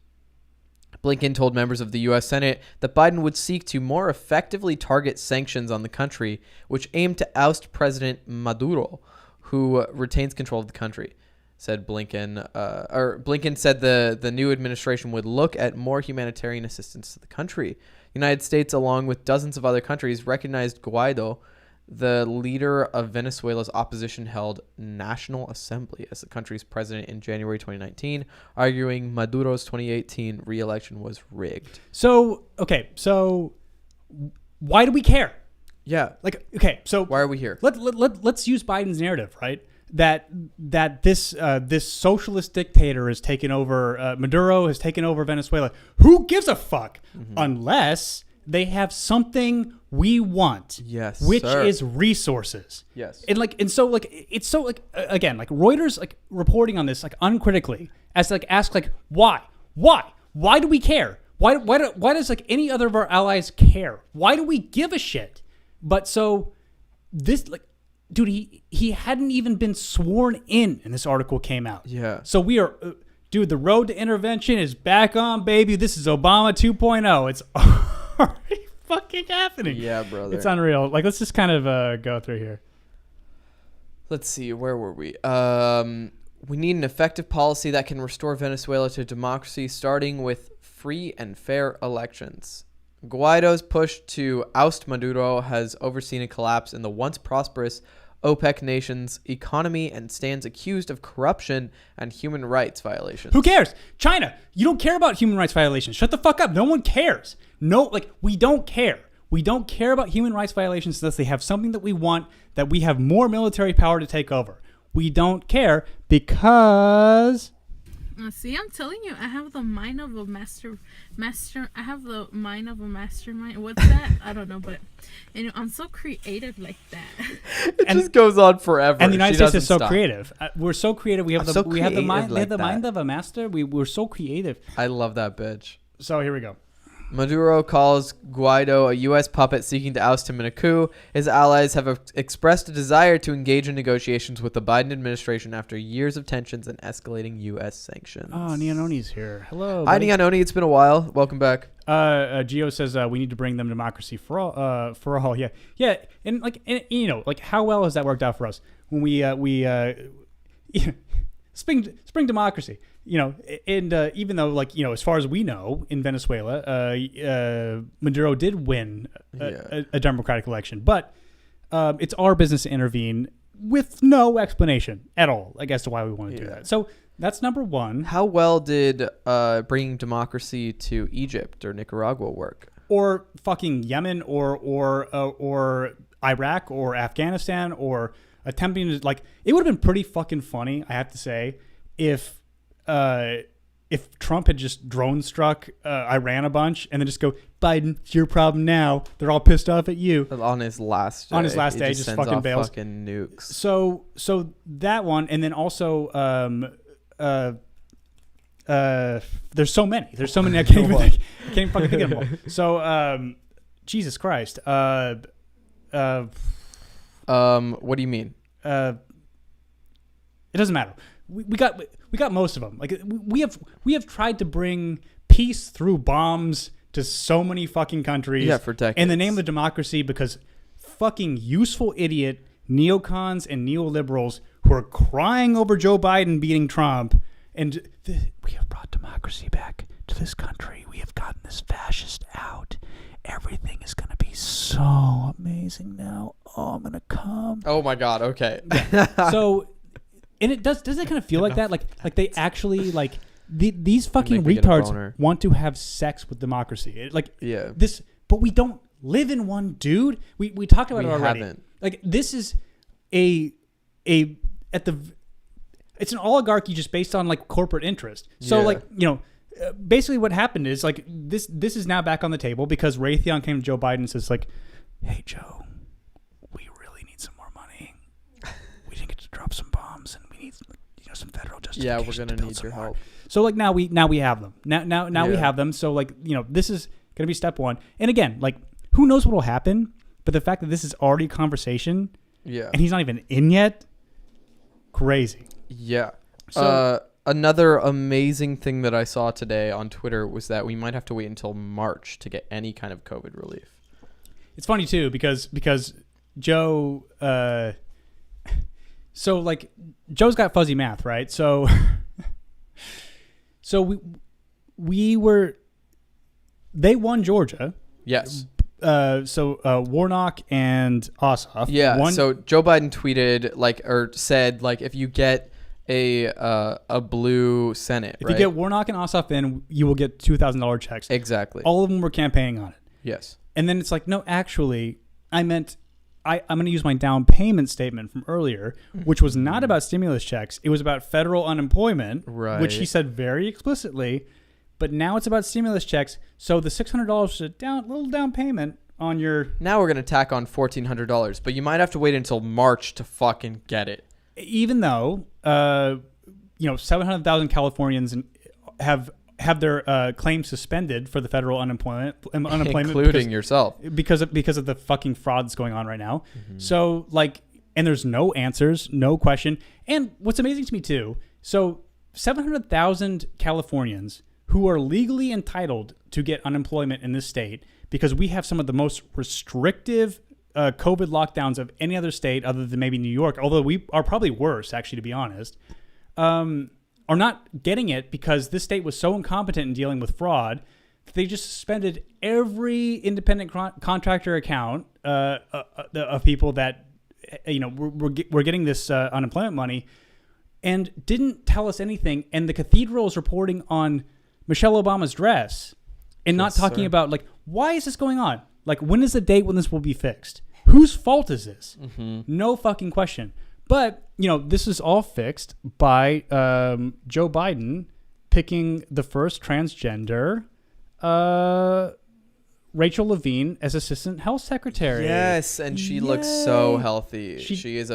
Blinken told members of the U.S. Senate that Biden would seek to more effectively target sanctions on the country, which aim to oust President Maduro, who retains control of the country. Said Blinken, Blinken said the new administration would look at more humanitarian assistance to the country. The United States, along with dozens of other countries, recognized Guaido, the leader of Venezuela's opposition-held National Assembly, as the country's president in January 2019, arguing Maduro's 2018 re-election was rigged. So why do we care? Yeah. So why are we here? Let's use Biden's narrative, right? That this socialist dictator has taken over, Maduro has taken over Venezuela. Who gives a fuck? Mm-hmm. Unless they have something we want. Yes, which is resources. Yes. And it's so again, like Reuters reporting on this uncritically as ask why do we care? Why does any other of our allies care? Why do we give a shit? But so this dude, he hadn't even been sworn in this article came out. Yeah. So we are, dude, the road to intervention is back on, baby. This is Obama 2.0. It's already fucking happening. Yeah, brother. It's unreal. Let's just kind of go through here. Let's see. Where were we? We need an effective policy that can restore Venezuela to democracy, starting with free and fair elections. Guaido's push to oust Maduro has overseen a collapse in the once prosperous OPEC nation's economy and stands accused of corruption and human rights violations. Who cares? China, you don't care about human rights violations. Shut the fuck up. No one cares. No, we don't care. We don't care about human rights violations unless they have something that we want, that we have more military power to take over. We don't care because... See, I'm telling you, I have the mind of a master. I have the mind of a mastermind. What's that? I don't know, but I'm so creative like that. It just goes on forever. And the United States is so creative. We're so creative. We have the mind of a master. We're so creative. I love that bitch. So here we go. Maduro calls Guaido a U.S. puppet seeking to oust him in a coup. His allies have expressed a desire to engage in negotiations with the Biden administration after years of tensions and escalating U.S. sanctions. Oh, Nianoni's here. Hello, buddy. Hi, Nianoni. It's been a while. Welcome back. Gio says we need to bring them democracy for all. Yeah, yeah, and how well has that worked out for us when we spring democracy. And even though, as far as we know, in Venezuela, Maduro did win a democratic election, but it's our business to intervene with no explanation at all, I guess, to why we want to do that. So that's number one. How well did bringing democracy to Egypt or Nicaragua work? Or fucking Yemen or Iraq or Afghanistan or attempting to, it would have been pretty fucking funny, I have to say, if Trump had just drone struck Iran a bunch and then just go, Biden, it's your problem now. They're all pissed off at you. On his last day. Just fucking bails. Fucking nukes. So that one, and then also there's so many. I can't even fucking think of them all. So Jesus Christ. What do you mean? It doesn't matter. We got most of them. We have tried to bring peace through bombs to so many fucking countries. Yeah, for decades. In the name of democracy, because fucking useful idiot neocons and neoliberals who are crying over Joe Biden beating Trump, and we have brought democracy back to this country. We have gotten this fascist out. Everything is going to be so amazing now. Oh, I'm going to come. Oh my God. Okay. Yeah. So, and it doesn't it kind of feel like that? Like they actually these fucking retards want to have sex with democracy. But we don't live in one, dude. We talked about it already. Haven't. This is it's an oligarchy just based on corporate interest. So basically what happened is this is now back on the table because Raytheon came to Joe Biden and says hey Joe, we really need some more money. We didn't get to drop some bombs and we need some federal justification. Yeah, we're gonna need your help. So now we have them. Now we have them. So this is gonna be step one. And again, who knows what will happen? But the fact that this is already a conversation, and he's not even in yet, crazy. Yeah. So another amazing thing that I saw today on Twitter was that we might have to wait until March to get any kind of COVID relief. It's funny too because Joe, Joe's got fuzzy math, right? So they won Georgia. Yes. Warnock and Ossoff. Yeah. So Joe Biden tweeted or said if you get a blue Senate, if you get Warnock and Ossoff in, you will get $2,000 checks. Exactly. All of them were campaigning on it. Yes. And then it's no, actually, I meant I'm going to use my down payment statement from earlier, which was not about stimulus checks. It was about federal unemployment, which he said very explicitly. But now it's about stimulus checks. So the $600 is a little down payment on your. Now we're going to tack on $1,400, but you might have to wait until March to fucking get it. Even though 700,000 Californians have their claims suspended for the federal unemployment, including yourself, because of the fucking fraud that's going on right now. Mm-hmm. So and there's no answers, no question. And what's amazing to me too, so 700,000 Californians who are legally entitled to get unemployment in this state because we have some of the most restrictive COVID lockdowns of any other state other than maybe New York, although we are probably worse, actually, to be honest, are not getting it because this state was so incompetent in dealing with fraud that they just suspended every independent contractor account of people that, were getting this unemployment money and didn't tell us anything. And the cathedral is reporting on Michelle Obama's dress and not talking about why is this going on? When is the date when this will be fixed? Whose fault is this? Mm-hmm. No fucking question. But, this is all fixed by Joe Biden picking the first transgender Rachel Levine as assistant health secretary. Yes, and she looks so healthy. She is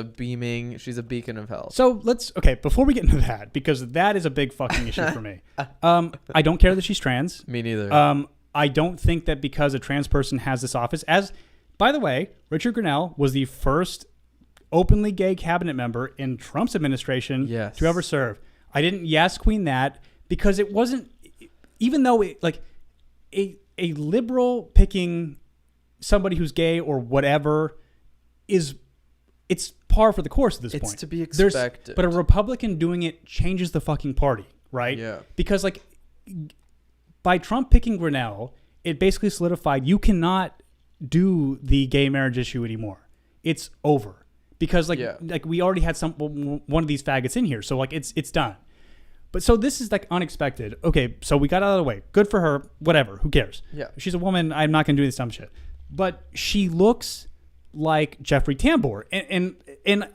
she's a beacon of health. So before we get into that, because that is a big fucking issue for me. I don't care that she's trans. Me neither. I don't think that because a trans person has this office, by the way, Richard Grenell was the first openly gay cabinet member in Trump's administration to ever serve. I didn't yes queen that because it wasn't, even though a liberal picking somebody who's gay or whatever it's par for the course at this point. It's to be expected. But a Republican doing it changes the fucking party, right? Yeah. Because like by Trump picking Grinnell, it basically solidified you cannot do the gay marriage issue anymore. It's over. Because like we already had one of these faggots in here, so like it's done. But so this is like unexpected. Okay, so we got out of the way. Good for her. Whatever. Who cares? Yeah. She's a woman. I'm not gonna do this dumb shit. But she looks like Jeffrey Tambor, and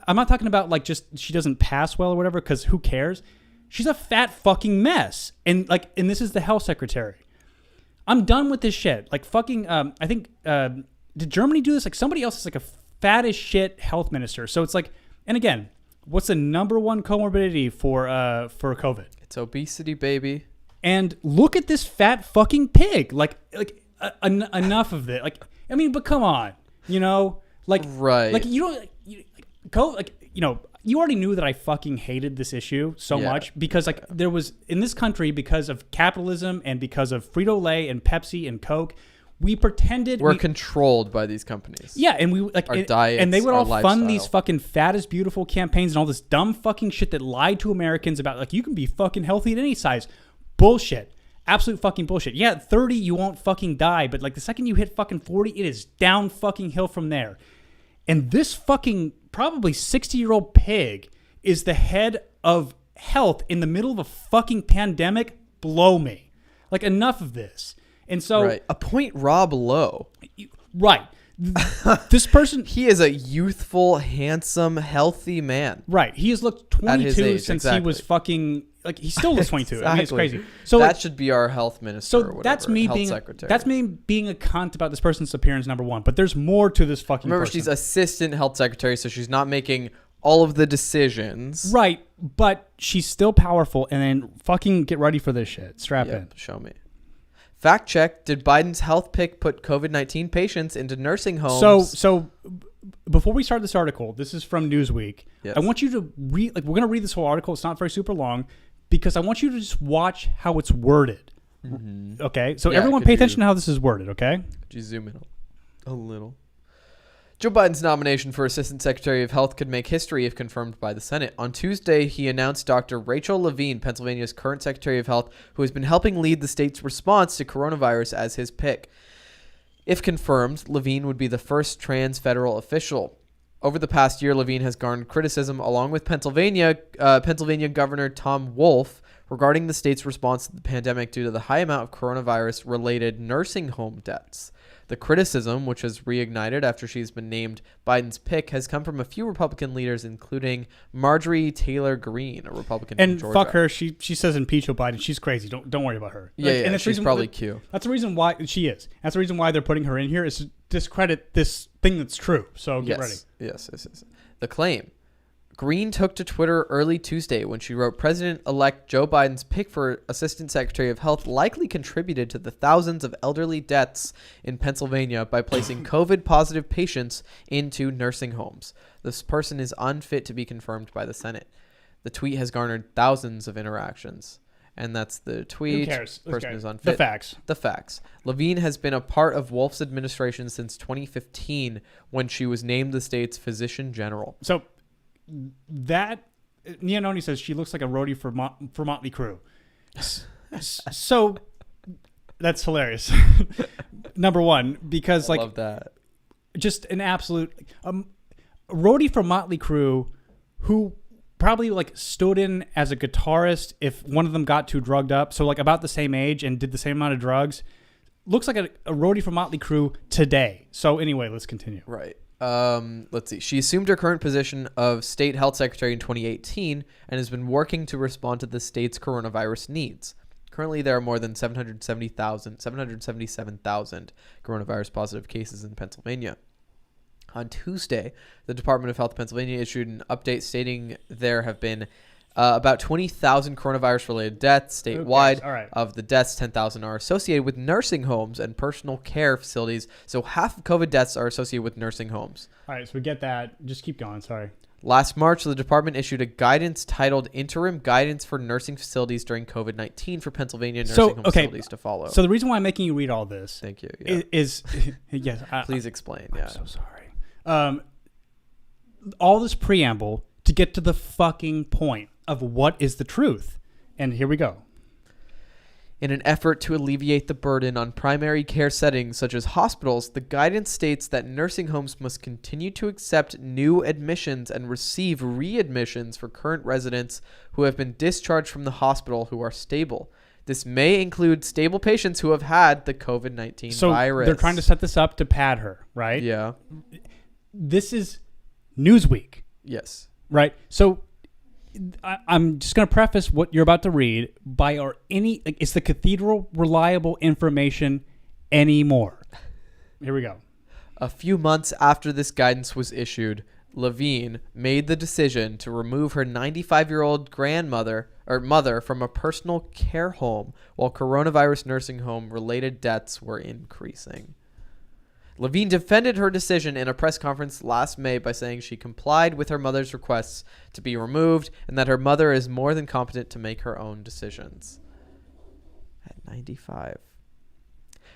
I'm not talking about like just she doesn't pass well or whatever. Because who cares? She's a fat fucking mess. And this is the health secretary. I'm done with this shit. Like fucking. I think did Germany do this? Like somebody else is like a fat as shit health minister. So it's like, and again, what's the number one comorbidity for COVID? It's obesity, baby. And look at this fat fucking pig. Enough of it. Like, I mean, but come on, right? Like you don't you already knew that I fucking hated this issue so much because there was in this country because of capitalism and because of Frito-Lay and Pepsi and Coke. We pretended we're controlled by these companies. Yeah, and we our diets, and they would all lifestyle. fund these fucking fat is beautiful campaigns and all this dumb fucking shit that lied to Americans about like you can be fucking healthy at any size. Bullshit. Absolute fucking bullshit. Yeah, at 30 you won't fucking die, but like the second you hit fucking 40, it is down fucking hill from there. And this fucking probably 60-year-old pig is the head of health in the middle of a fucking pandemic. Blow me. Like enough of this. And so appoint Rob Lowe. Right. This person, he is a youthful, handsome, healthy man. Right. He has looked 22 since he was fucking like he still looks 22. I mean, it's crazy. So that should be our health minister. So or whatever, that's me health being secretary. That's me being a cunt about this person's appearance. Number one, but there's more to this fucking. Remember, person. she's assistant health secretary, so she's not making all of the decisions. Right, but she's still powerful. And then fucking get ready for this shit. Strap in. Show me. Fact check: did Biden's health pick put COVID-19 patients into nursing homes? So before we start this article, this is from Newsweek. Yes. I want you to read. Like, we're gonna read this whole article. It's not very super long because I want you to just watch how it's worded. Mm-hmm. Okay, so everyone pay attention to how this is worded. Okay, could you zoom in a little? Joe Biden's nomination for Assistant Secretary of Health could make history if confirmed by the Senate. On Tuesday, he announced Dr. Rachel Levine, Pennsylvania's current Secretary of Health, who has been helping lead the state's response to coronavirus, as his pick. If confirmed, Levine would be the first trans federal official. Over the past year, Levine has garnered criticism, along with Pennsylvania Governor Tom Wolf, regarding the state's response to the pandemic due to the high amount of coronavirus-related nursing home deaths. The criticism, which has reignited after she's been named Biden's pick, has come from a few Republican leaders, including Marjorie Taylor Greene, a Republican from Georgia. And fuck her. She says impeach Joe Biden. She's crazy. Don't worry about her. Yeah, and she's probably Q. That's the reason why she is. That's the reason why they're putting her in here is to discredit this thing that's true. So get ready. Yes. The claim. Greene took to Twitter early Tuesday when she wrote, President-elect Joe Biden's pick for Assistant Secretary of Health likely contributed to the thousands of elderly deaths in Pennsylvania by placing COVID-positive patients into nursing homes. This person is unfit to be confirmed by the Senate. The tweet has garnered thousands of interactions. And that's the tweet. Who cares? Person is unfit. The facts. Levine has been a part of Wolf's administration since 2015 when she was named the state's physician general. So that Nianoni says she looks like a roadie for Motley Crue. So that's hilarious. Number one, because I love that. Just an absolute roadie for Motley Crue who probably like stood in as a guitarist if one of them got too drugged up. So like about the same age and did the same amount of drugs. Looks like a roadie for Motley Crue today. So anyway, let's continue. Right. Let's see. She assumed her current position of state health secretary in 2018 and has been working to respond to the state's coronavirus needs. Currently, there are more than 777,000 coronavirus positive cases in Pennsylvania. On Tuesday, the Department of Health of Pennsylvania issued an update stating there have been about 20,000 coronavirus-related deaths statewide. Right. Of the deaths, 10,000 are associated with nursing homes and personal care facilities. So half of COVID deaths are associated with nursing homes. All right, so we get that. Just keep going. Sorry. Last March, the department issued a guidance titled Interim Guidance for Nursing Facilities During COVID-19 for Pennsylvania nursing home facilities to follow. So the reason why I'm making you read all this Thank you. is yes. Please explain. I'm so sorry. all this preamble to get to the fucking point of what is the truth. And here we go. In an effort to alleviate the burden on primary care settings such as hospitals, the guidance states that nursing homes must continue to accept new admissions and receive readmissions for current residents who have been discharged from the hospital who are stable. This may include stable patients who have had the COVID-19 virus. So they're trying to set this up to pad her, right? Yeah. This is Newsweek. Yes. Right? So I'm just going to preface what you're about to read by is the cathedral reliable information anymore? Here we go. A few months after this guidance was issued, Levine made the decision to remove her 95-year-old grandmother or mother from a personal care home while coronavirus nursing home related deaths were increasing. Levine defended her decision in a press conference last May by saying she complied with her mother's requests to be removed and that her mother is more than competent to make her own decisions. At 95.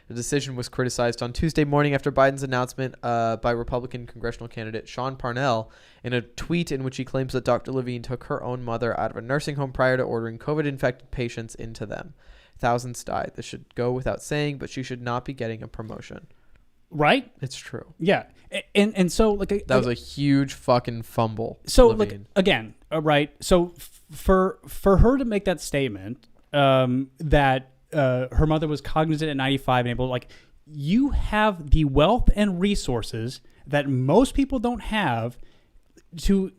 The decision was criticized on Tuesday morning after Biden's announcement by Republican congressional candidate Sean Parnell in a tweet in which he claims that Dr. Levine took her own mother out of a nursing home prior to ordering COVID-infected patients into them. Thousands died. This should go without saying, but she should not be getting a promotion. Right? It's true. Yeah. And so that was a huge fucking fumble. So again, right? So for her to make that statement that her mother was cognizant at 95 and able, you have the wealth and resources that most people don't have to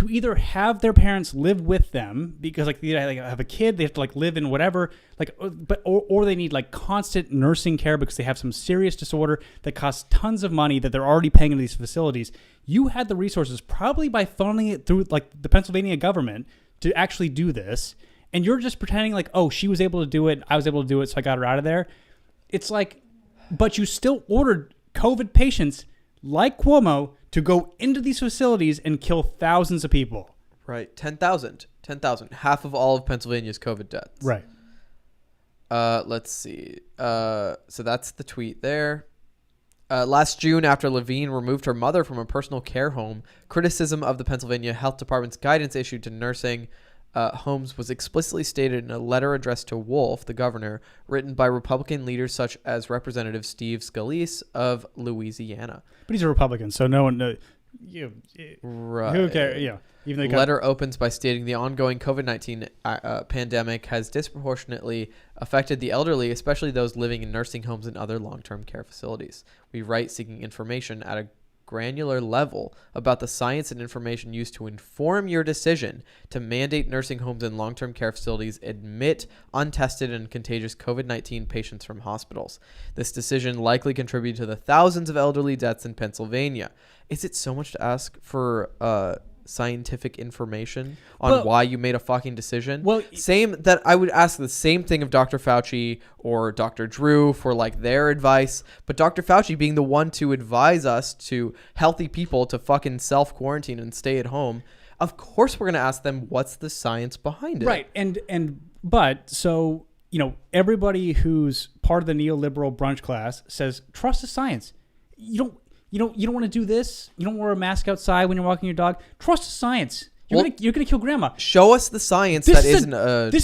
either have their parents live with them because they have a kid, they have to live in whatever, or they need constant nursing care because they have some serious disorder that costs tons of money that they're already paying into these facilities. You had the resources probably by funneling it through the Pennsylvania government to actually do this. And you're just pretending she was able to do it, I was able to do it, so I got her out of there. It's but you still ordered COVID patients like Cuomo to go into these facilities and kill thousands of people. Right. 10,000. Half of all of Pennsylvania's COVID deaths. Right. Let's see. So that's the tweet there. Last June, after Levine removed her mother from a personal care home, criticism of the Pennsylvania Health Department's guidance issued to nursing homes was explicitly stated in a letter addressed to Wolf, the governor, written by Republican leaders such as Representative Steve Scalise of Louisiana. But he's a Republican, so no one knows. Right. Who cares? Yeah. The letter opens by stating the ongoing COVID-19 pandemic has disproportionately affected the elderly, especially those living in nursing homes and other long-term care facilities. We write seeking information at a granular level about the science and information used to inform your decision to mandate nursing homes and long-term care facilities admit untested and contagious COVID-19 patients from hospitals. This decision likely contributed to the thousands of elderly deaths in Pennsylvania. Is it so much to ask for scientific information on why you made a fucking decision? Well, same that I would ask the same thing of Dr. Fauci or Dr. Drew for their advice, but Dr. Fauci being the one to advise us to healthy people to fucking self-quarantine and stay at home, of course we're going to ask them what's the science behind it. Right. But so, everybody who's part of the neoliberal brunch class says trust the science. You don't want to do this. You don't wear a mask outside when you're walking your dog. Trust the science. You're gonna kill grandma. Show us the science This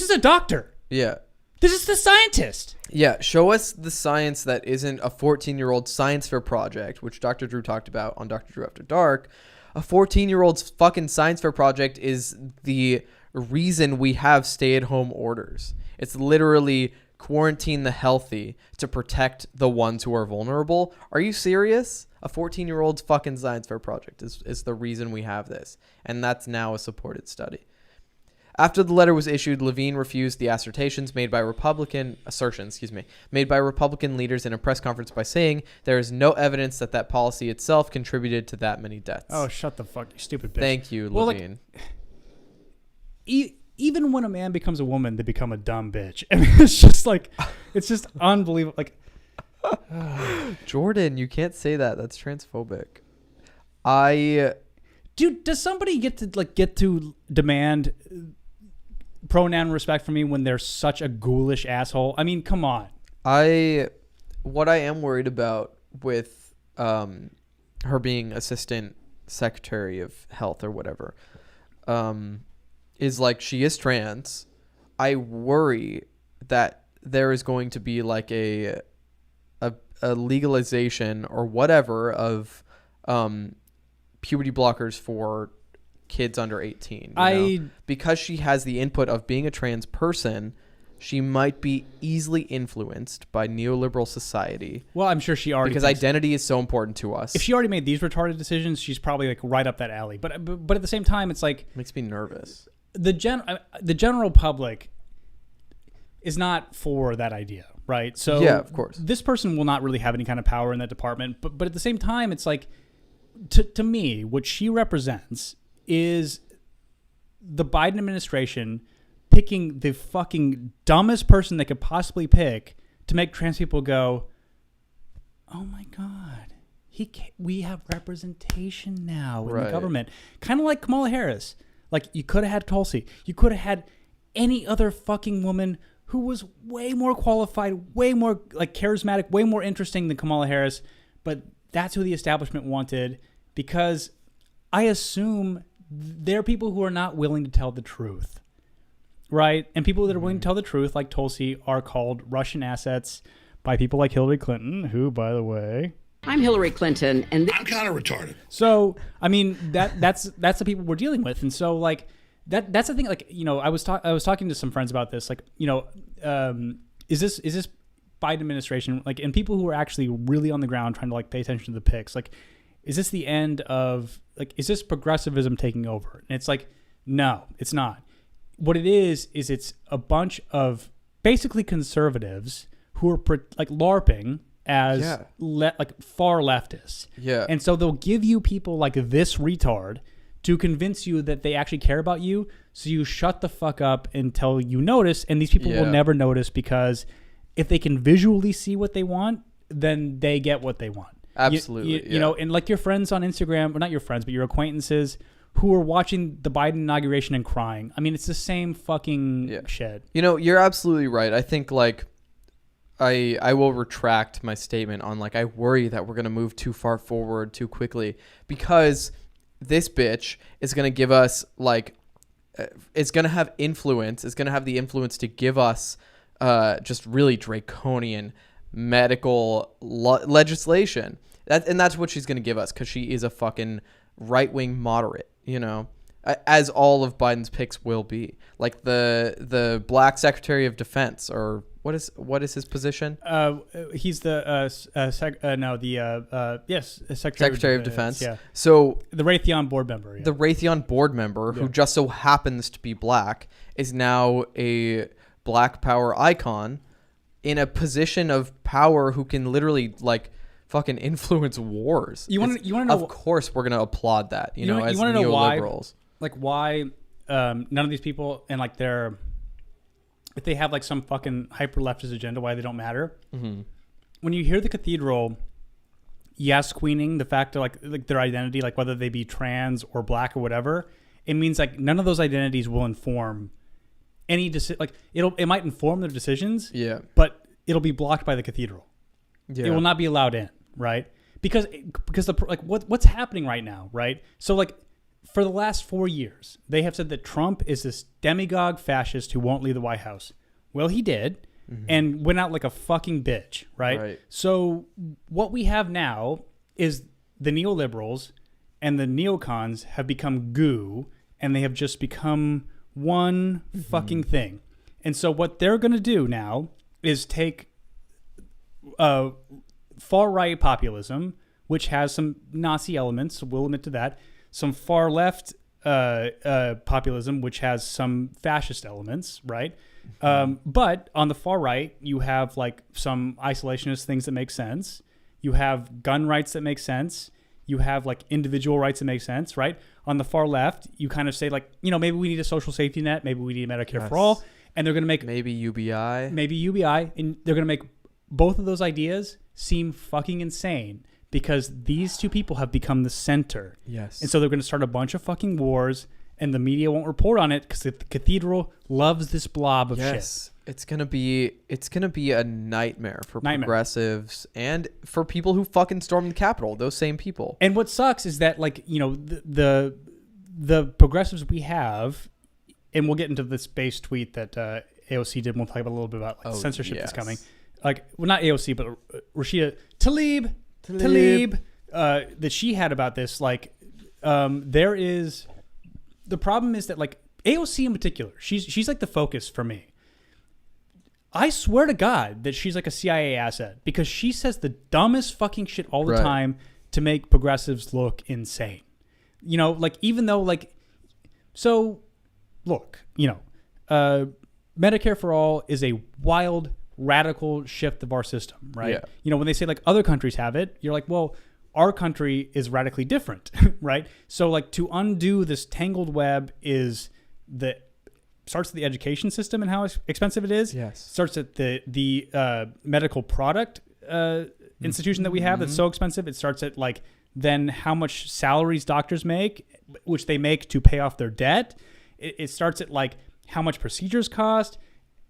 is a doctor. Yeah. This is the scientist. Yeah. Show us the science that isn't a 14-year-old science fair project, which Dr. Drew talked about on Dr. Drew After Dark. A 14-year-old's fucking science fair project is the reason we have stay-at-home orders. It's literally quarantine the healthy to protect the ones who are vulnerable. Are you serious? A 14-year-old's fucking science fair project is the reason we have this. And that's now a supported study. After the letter was issued, Levine refused the assertions made by Republican leaders in a press conference by saying there is no evidence that policy itself contributed to that many deaths. Oh, shut the fuck, you stupid bitch. Thank you, Levine. Even when a man becomes a woman, they become a dumb bitch. I mean, it's just unbelievable. Jordan, you can't say that. That's transphobic. Dude, does somebody get to demand pronoun respect from me when they're such a ghoulish asshole? I mean, come on. What I am worried about with her being assistant Secretary of Health or whatever, is like, she is trans. I worry that there is going to be like a legalization or whatever of puberty blockers for kids under 18. Because she has the input of being a trans person, she might be easily influenced by neoliberal society. Well, I'm sure she already, because identity is so important to us. If she already made these retarded decisions, she's probably like right up that alley. But at the same time, it's like, makes me nervous. The general public is not for that idea, right? So yeah, of course, this person will not really have any kind of power in that department. But at the same time, it's like, to me, what she represents is the Biden administration picking the fucking dumbest person they could possibly pick to make trans people go, oh my God, we have representation now in the government. Kind of like Kamala Harris. Like, you could have had Tulsi. You could have had any other fucking woman who was way more qualified, way more like charismatic, way more interesting than Kamala Harris. But that's who the establishment wanted, because I assume there are people who are not willing to tell the truth. Right? And people that are willing to tell the truth, like Tulsi, are called Russian assets by people like Hillary Clinton, who, by the way... I'm Hillary Clinton, and... I'm kind of retarded. So, I mean, that's the people we're dealing with. And so, like, that's the thing. Like, you know, I was talking to some friends about this. Like, you know, is this Biden administration, like, and people who are actually really on the ground trying to, like, pay attention to the picks, like, is this the end of... Like, is this progressivism taking over? And it's like, no, it's not. What it is it's a bunch of basically conservatives who are like LARPing as like far leftists. Yeah. And so they'll give you people like this retard to convince you that they actually care about you. So you shut the fuck up until you notice. And these people will never notice, because if they can visually see what they want, then they get what they want. Absolutely. You know, and like your friends on Instagram, or not your friends, but your acquaintances who are watching the Biden inauguration and crying. I mean, it's the same fucking shit. You know, you're absolutely right. I think, like, I will retract my statement on, like, I worry that we're going to move too far forward too quickly, because this bitch is going to give us, like, it's going to have influence. It's going to have the influence to give us just really draconian medical legislation. And that's what she's going to give us, because she is a fucking right-wing moderate, you know, as all of Biden's picks will be. Like the black Secretary of Defense, or what is his position? He's the Secretary of Defense. Yeah. So the Raytheon board member. Yeah. The Raytheon board member, who just so happens to be black, is now a black power icon in a position of power, who can literally, like, fucking influence wars. You want to know? Of course, we're gonna applaud that. You know, as neoliberals. Why none of these people, and like if they have like some fucking hyper leftist agenda, why they don't matter. Mm-hmm. When you hear the Cathedral, queening the fact of like their identity, like whether they be trans or black or whatever, it means like none of those identities will inform any decision. Like it might inform their decisions. Yeah. But it'll be blocked by the Cathedral. Yeah. It will not be allowed in. Right? Because what's happening right now, right? So like for the last 4 years, they have said that Trump is this demagogue fascist who won't leave the White House. Well, he did, and went out like a fucking bitch, right? So what we have now is the neoliberals and the neocons have become goo, and they have just become one fucking thing. And so what they're going to do now is take far-right populism, which has some Nazi elements, we'll admit to that, some far-left populism, which has some fascist elements, right? But on the far right, you have like some isolationist things that make sense. You have gun rights that make sense. You have like individual rights that make sense, right? On the far left, you kind of say like, you know, maybe we need a social safety net. Maybe we need Medicare for all. And they're going to make... Maybe UBI. And they're going to make both of those ideas seem fucking insane, because these two people have become the center. Yes. And so they're going to start a bunch of fucking wars, and the media won't report on it because the Cathedral loves this blob of shit. It's gonna be a nightmare for progressives and for people who fucking stormed the Capitol. Those same people. And what sucks is that, like, you know, the progressives we have, and we'll get into this base tweet that AOC did. We'll talk about a little bit about like censorship that's coming. Like, well, not AOC, but Rashida Tlaib, that she had about this. Like, there is the problem is that, like, AOC in particular, she's like the focus for me. I swear to God that she's like a CIA asset because she says the dumbest fucking shit all the time to make progressives look insane. You know, like, even though, like, so look, you know, Medicare for all is a wild, radical shift of our system, right? Yeah. You know, when they say like other countries have it, you're like, well, our country is radically different, right? So, like, to undo this tangled web starts at the education system and how expensive it is. Yes. Starts at the medical product institution that we have that's so expensive. It starts at, like, then how much salaries doctors make, which they make to pay off their debt. It starts at, like, how much procedures cost,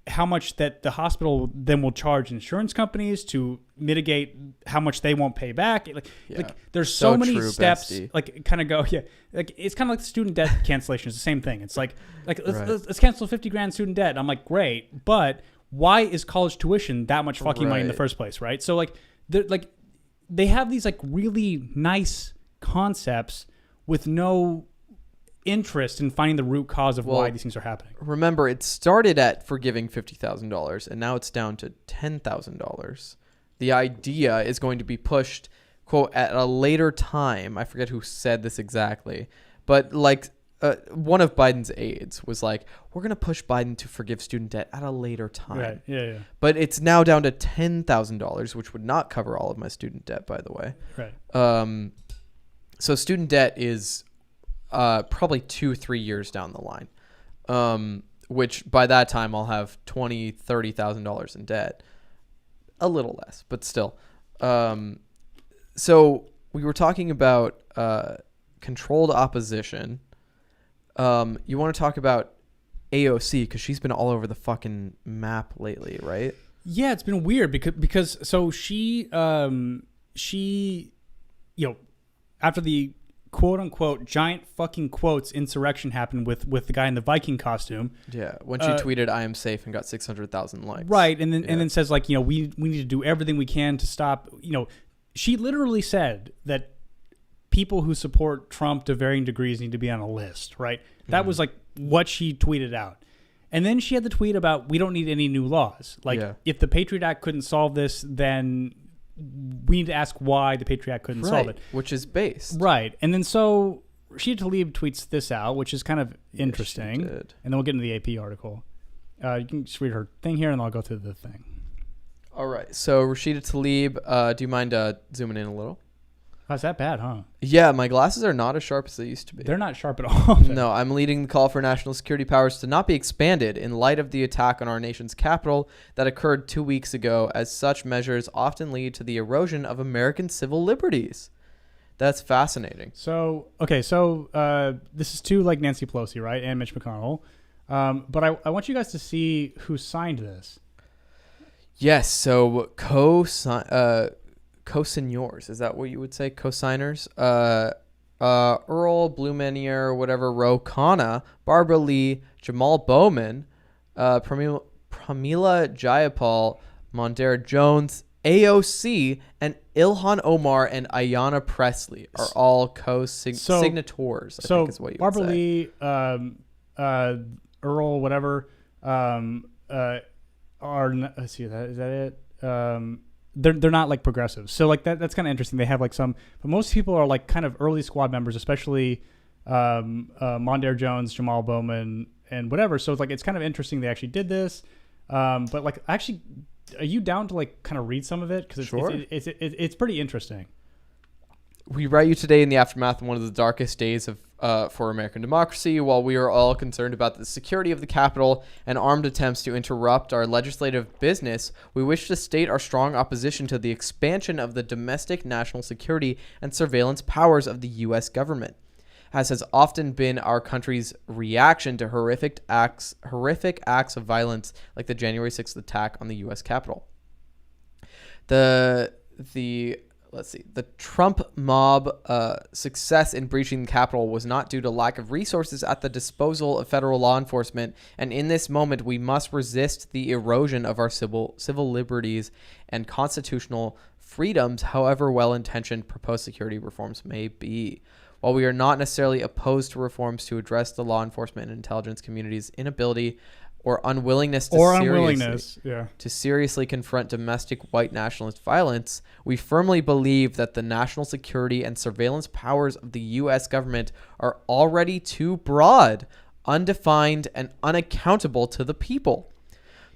how much that the hospital then will charge insurance companies to mitigate how much they won't pay back. Like there's so many steps, bestie. Like, kind of go, like, it's kind of like the student debt cancellation. It's the same thing. It's like let's cancel 50 grand student debt. I'm like, great, but why is college tuition that much fucking money in the first place, right? So, like, they have these, like, really nice concepts with no interest in finding the root cause of why these things are happening. Remember, it started at forgiving $50,000 and now it's down to $10,000. The idea is going to be pushed, quote, at a later time. I forget who said this exactly, but, like, one of Biden's aides was like, we're going to push Biden to forgive student debt at a later time. Right. Yeah. But it's now down to $10,000, which would not cover all of my student debt, by the way. Right. So student debt is probably 2-3 years down the line, which by that time I'll have $20,000-$30,000 in debt, a little less, but still. So we were talking about controlled opposition. You want to talk about AOC because she's been all over the fucking map lately, right? Yeah, it's been weird because so she you know, after the quote unquote giant fucking quotes insurrection happened with the guy in the Viking costume. Yeah, when she tweeted "I am safe" and got 600,000 likes. Right, and then says, like, you know, we need to do everything we can to stop. You know, she literally said that people who support Trump to varying degrees need to be on a list. Right, that was like what she tweeted out, and then she had the tweet about we don't need any new laws. Like, if the Patriot Act couldn't solve this, then we need to ask why the Patriot Act couldn't solve it. Which is based. Right. And then so Rashida Tlaib tweets this out, which is kind of interesting. And then we'll get into the AP article. You can just read her thing here, and I'll go through the thing. All right. So Rashida Tlaib, do you mind zooming in a little? Oh, is that bad, huh? Yeah, my glasses are not as sharp as they used to be. They're not sharp at all. No, I'm leading the call for national security powers to not be expanded in light of the attack on our nation's capital that occurred 2 weeks ago, as such measures often lead to the erosion of American civil liberties. That's fascinating. So, okay, so this is to, like, Nancy Pelosi, right, and Mitch McConnell. But I want you guys to see who signed this. Yes, so co-signors, is that what you would say? Co-signers? Earl, Blumenauer, whatever, Ro Khanna, Barbara Lee, Jamal Bowman, Pramila Jayapal, Mondaire Jones, AOC, and Ilhan Omar and Ayanna Pressley are all co-signatories, I think is what you would say. Barbara Lee, Earl, whatever, are, let's see, is that it? They're not, like, progressives. So, like, that's kind of interesting. They have, like, some, but most people are, like, kind of early squad members, especially Mondaire Jones, Jamal Bowman, and whatever. So it's, like, it's kind of interesting they actually did this. But, like, actually, are you down to, like, kind of read some of it? Because it's pretty interesting. We write you today in the aftermath of one of the darkest days of for American democracy. While we are all concerned about the security of the Capitol and armed attempts to interrupt our legislative business, we wish to state our strong opposition to the expansion of the domestic national security and surveillance powers of the U.S. government. as has often been our country's reaction to horrific acts of violence like the January 6th attack on the U.S. Capitol. The Trump mob success in breaching the Capitol was not due to lack of resources at the disposal of federal law enforcement, and in this moment we must resist the erosion of our civil liberties and constitutional freedoms, however well-intentioned proposed security reforms may be. While we are not necessarily opposed to reforms to address the law enforcement and intelligence community's inability or unwillingness to seriously confront domestic white nationalist violence, we firmly believe that the national security and surveillance powers of the U.S. government are already too broad, undefined, and unaccountable to the people.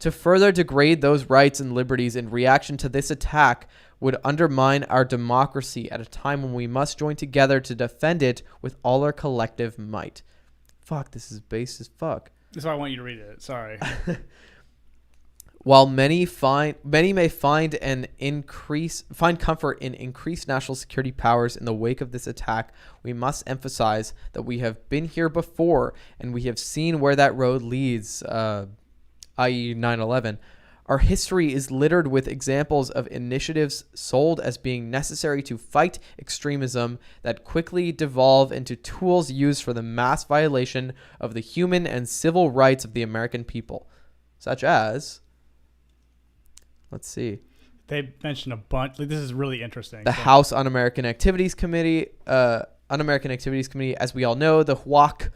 To further degrade those rights and liberties in reaction to this attack would undermine our democracy at a time when we must join together to defend it with all our collective might. Fuck, this is base as fuck. That's why I want you to read it. Sorry. While many may find comfort in increased national security powers in the wake of this attack, we must emphasize that we have been here before and we have seen where that road leads, i.e. 9/11. Our history is littered with examples of initiatives sold as being necessary to fight extremism that quickly devolve into tools used for the mass violation of the human and civil rights of the American people, such as, let's see. They mentioned a bunch. This is really interesting. The House Un-American Activities Committee, as we all know, the HWAC,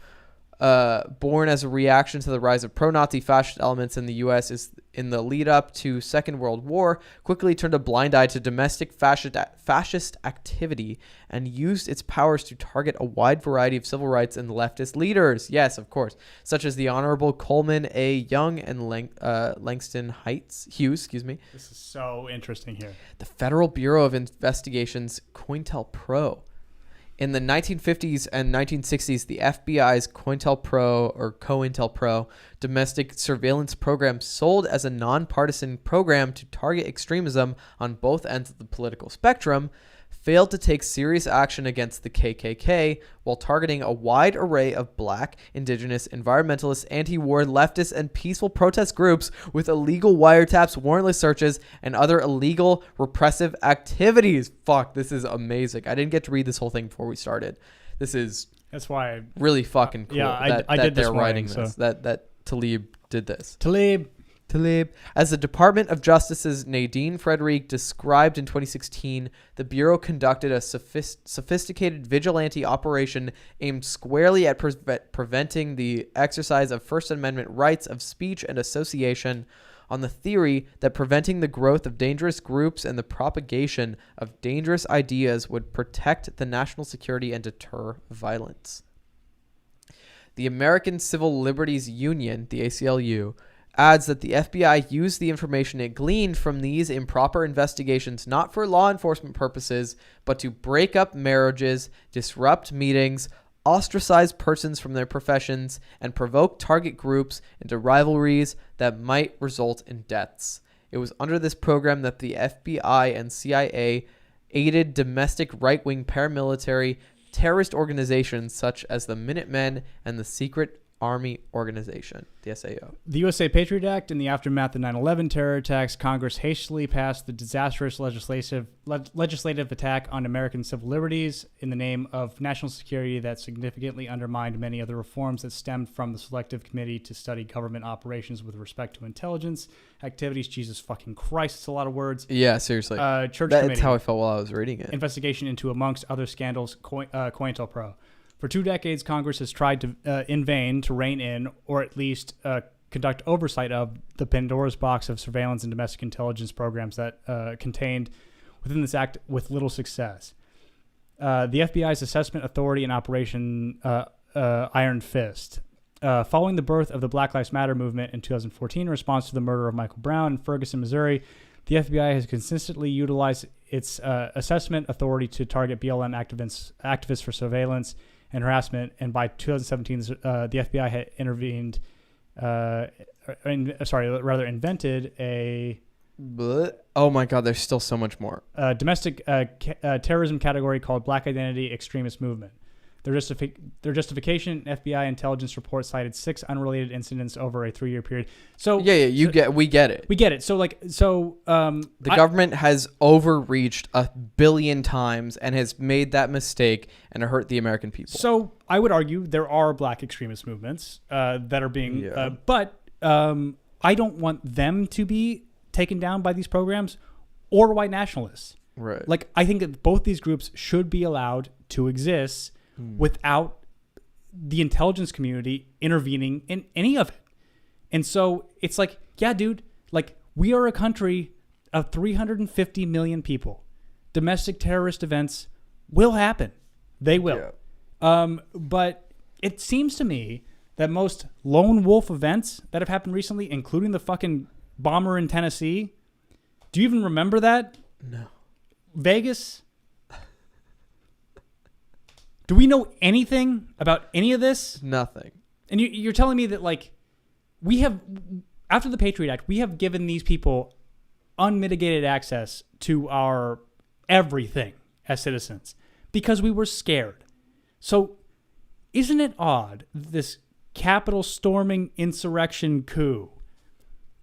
born as a reaction to the rise of pro-Nazi fascist elements in the U.S. is in the lead up to Second World War, quickly turned a blind eye to domestic fascist activity and used its powers to target a wide variety of civil rights and leftist leaders. Yes, of course, such as the Honorable Coleman A. Young and Langston Hughes. This is so interesting here. The Federal Bureau of Investigation's COINTELPRO. In the 1950s and 1960s, the FBI's COINTELPRO domestic surveillance program sold as a nonpartisan program to target extremism on both ends of the political spectrum, failed to take serious action against the KKK while targeting a wide array of black, indigenous, environmentalist, anti-war, leftist, and peaceful protest groups with illegal wiretaps, warrantless searches, and other illegal repressive activities. Fuck, this is amazing. I didn't get to read this whole thing before we started. That's why really fucking cool. Yeah, I did they're this writing morning, this. That Tlaib did this. Tlaib. As the Department of Justice's Nadine Frederick described in 2016, the Bureau conducted a sophisticated vigilante operation aimed squarely at preventing the exercise of First Amendment rights of speech and association on the theory that preventing the growth of dangerous groups and the propagation of dangerous ideas would protect the national security and deter violence. The American Civil Liberties Union, the ACLU, adds that the FBI used the information it gleaned from these improper investigations not for law enforcement purposes, but to break up marriages, disrupt meetings, ostracize persons from their professions, and provoke target groups into rivalries that might result in deaths. It was under this program that the FBI and CIA aided domestic right-wing paramilitary terrorist organizations such as the Minutemen and the Secret Army Organization, the SAO. The USA Patriot Act. In the aftermath of 9/11 terror attacks, Congress hastily passed the disastrous legislative attack on American civil liberties in the name of national security that significantly undermined many other reforms that stemmed from the Selective Committee to study government operations with respect to intelligence activities. Jesus fucking Christ, it's a lot of words. Yeah, seriously. Church That's Committee. how I felt while I was reading it. Investigation into, amongst other scandals, COINTELPRO. For 2 decades, Congress has tried to, in vain, to rein in, or at least conduct oversight of, the Pandora's box of surveillance and domestic intelligence programs that contained within this act with little success. The FBI's assessment authority and Operation Iron Fist. Following the birth of the Black Lives Matter movement in 2014 in response to the murder of Michael Brown in Ferguson, Missouri, the FBI has consistently utilized its assessment authority to target BLM activists for surveillance and harassment, and by 2017, the FBI had invented a... Oh my God, there's still so much more. Domestic terrorism category called Black Identity Extremist Movement. Their justification: FBI intelligence report cited 6 unrelated incidents over a 3-year period. So we get it. We get it. The government has overreached 1 billion times and has made that mistake and hurt the American people. So I would argue there are black extremist movements that are being, but I don't want them to be taken down by these programs or white nationalists. Right. Like, I think that both these groups should be allowed to exist without the intelligence community intervening in any of it. And so it's like, yeah, dude, like, we are a country of 350 million people. Domestic terrorist events will happen. They will. Yeah. But it seems to me that most lone wolf events that have happened recently, including the fucking bomber in Tennessee, do you even remember that? No. Vegas? Do we know anything about any of this? Nothing. And you're telling me that, like, we have, after the Patriot Act, we have given these people unmitigated access to our everything as citizens because we were scared. So isn't it odd that this Capitol storming insurrection coup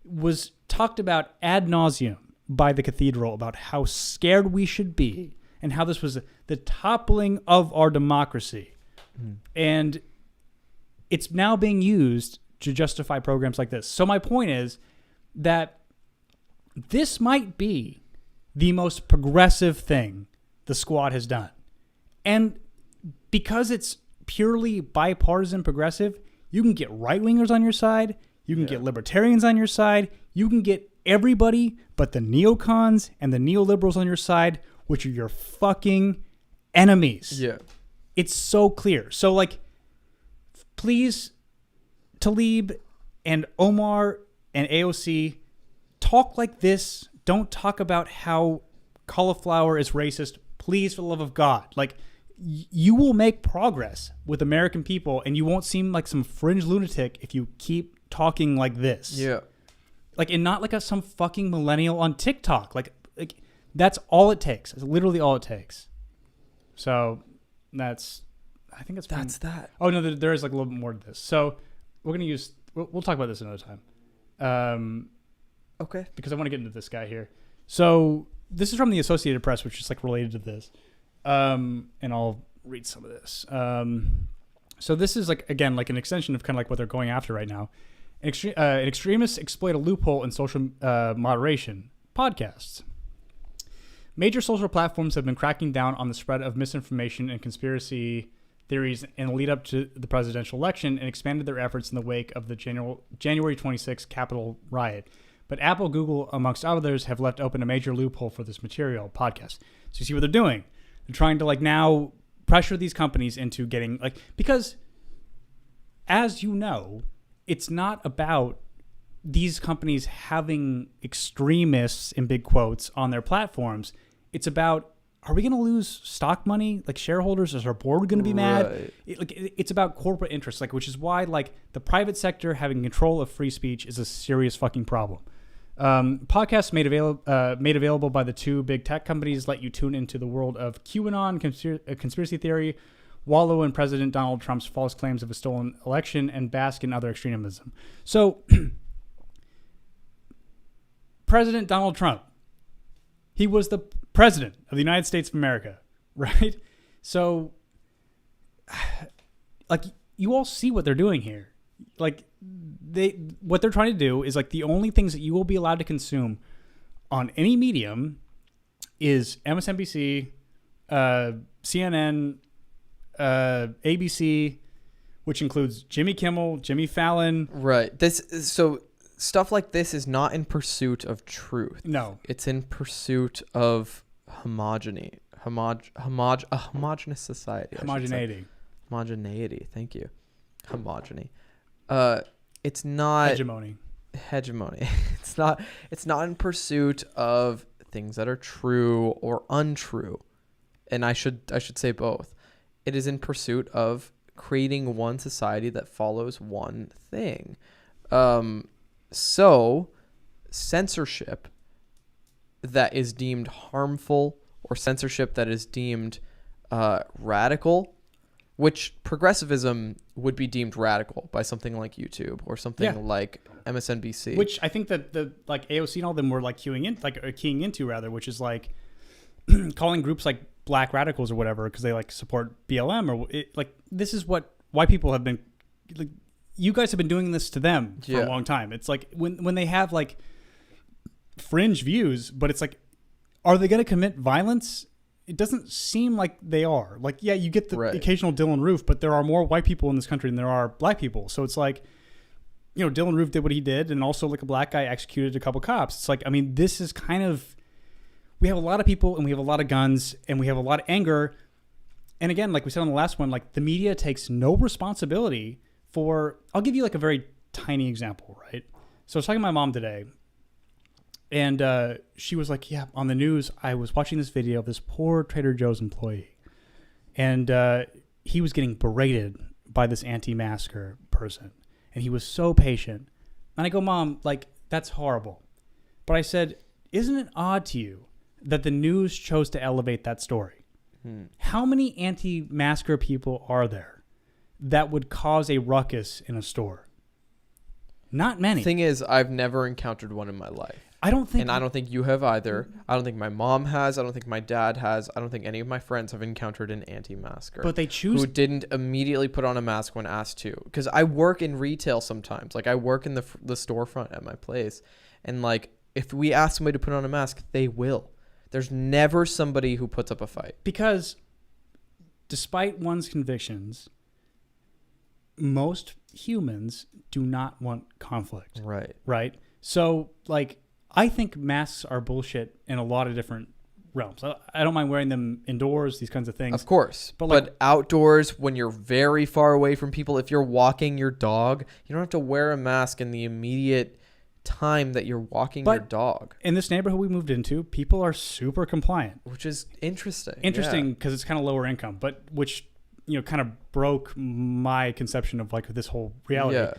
was talked about ad nauseum by the cathedral about how scared we should be and how this was the toppling of our democracy. And it's now being used to justify programs like this. So my point is that this might be the most progressive thing the squad has done. And because it's purely bipartisan progressive, you can get right-wingers on your side, you can get libertarians on your side, you can get everybody but the neocons and the neoliberals on your side, which are your fucking enemies. Yeah. It's so clear. So, like, please, Tlaib and Omar and AOC, talk like this. Don't talk about how cauliflower is racist. Please, for the love of God. Like, you will make progress with American people, and you won't seem like some fringe lunatic if you keep talking like this. Yeah. Like, and not like some fucking millennial on TikTok. Like that's all it takes. It's literally all it takes. So I think it's that. Oh no, there is like a little bit more to this. So we'll talk about this another time. Okay. Because I want to get into this guy here. So this is from the Associated Press, which is like related to this. And I'll read some of this. So this is like, again, like an extension of kind of like what they're going after right now. Extremists exploit a loophole in social moderation. Podcasts. Major social platforms have been cracking down on the spread of misinformation and conspiracy theories in the lead up to the presidential election and expanded their efforts in the wake of the January 26th Capitol riot. But Apple, Google, amongst others, have left open a major loophole for this material, podcasts. So you see what they're doing. They're trying to like now pressure these companies into getting like, because as you know, it's not about these companies having extremists in big quotes on their platforms. It's about, are we going to lose stock money? Like shareholders, is our board going to be mad? It's about corporate interests, like, which is why like the private sector having control of free speech is a serious fucking problem. Podcasts made available by the two big tech companies let you tune into the world of QAnon, conspiracy theory, wallow in President Donald Trump's false claims of a stolen election, and bask in other extremism. So, President Donald Trump, he was the president of the United States of America, right? So, like, you all see what they're doing here. Like, what they're trying to do is like the only things that you will be allowed to consume on any medium is MSNBC, CNN, ABC, which includes Jimmy Kimmel, Jimmy Fallon. Right. So stuff like this is not in pursuit of truth. No. It's in pursuit of homogeneity. A homogeneous society. Homogeneity. Homogeneity. Thank you. Homogeny. It's not hegemony. It's not in pursuit of things that are true or untrue. And I should say both. It is in pursuit of creating one society that follows one thing. So censorship that is deemed harmful or censorship that is deemed radical which progressivism would be deemed radical by something like YouTube or something like MSNBC. Which I think that the like AOC and all them were like keying into rather, which is like calling groups like black radicals or whatever because they like support BLM or like this is what white people have been like. You guys have been doing this to them for a long time. It's like when they have like fringe views, but it's like, are they going to commit violence? It doesn't seem like they are. Like, yeah, you get the occasional Dylan Roof, but there are more white people in this country than there are black people. So it's like, you know, Dylan Roof did what he did, and also like a black guy executed a couple cops. It's like, I mean, this is kind of, we have a lot of people and we have a lot of guns and we have a lot of anger. And again, like we said on the last one, like the media takes no responsibility for, I'll give you like a very tiny example, right? So I was talking to my mom today, and she was like, yeah, on the news, I was watching this video of this poor Trader Joe's employee. And he was getting berated by this anti-masker person. And he was so patient. And I go, Mom, like, that's horrible. But I said, isn't it odd to you that the news chose to elevate that story? How many anti-masker people are there that would cause a ruckus in a store? Not many. Thing is, I've never encountered one in my life. I don't think, and I don't think you have either. I don't think my mom has. I don't think my dad has. I don't think any of my friends have encountered an anti-masker. But they choose who didn't immediately put on a mask when asked to. Because I work in retail sometimes. Like I work in the storefront at my place, and like if we ask somebody to put on a mask, they will. There's never somebody who puts up a fight. Because despite one's convictions, most humans do not want conflict. Right. Right. So like, I think masks are bullshit in a lot of different realms. I don't mind wearing them indoors, these kinds of things. Of course. But outdoors, when you're very far away from people, if you're walking your dog, you don't have to wear a mask in the immediate time that you're walking your dog. In this neighborhood we moved into, people are super compliant. Which is interesting. Interesting because it's kind of lower income, but which, you know, kind of broke my conception of like this whole reality. Yeah.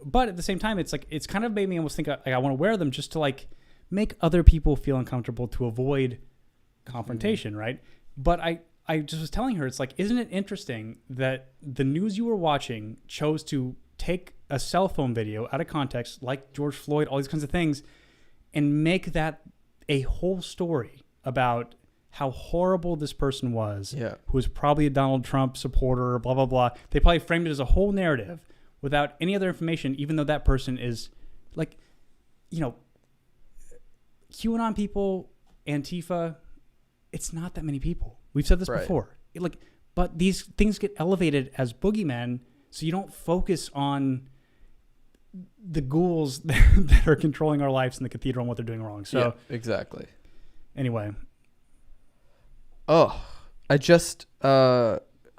But at the same time, it's like, it's kind of made me almost think like I want to wear them just to like make other people feel uncomfortable to avoid confrontation. Right. But I just was telling her, it's like, isn't it interesting that the news you were watching chose to take a cell phone video out of context, like George Floyd, all these kinds of things, and make that a whole story about how horrible this person was, who was probably a Donald Trump supporter, blah, blah, blah. They probably framed it as a whole narrative without any other information, even though that person is like, you know, QAnon people, Antifa, it's not that many people. We've said this before. But these things get elevated as boogeymen, so you don't focus on the ghouls that are controlling our lives in the cathedral and what they're doing wrong. So exactly. Anyway. Oh, I just...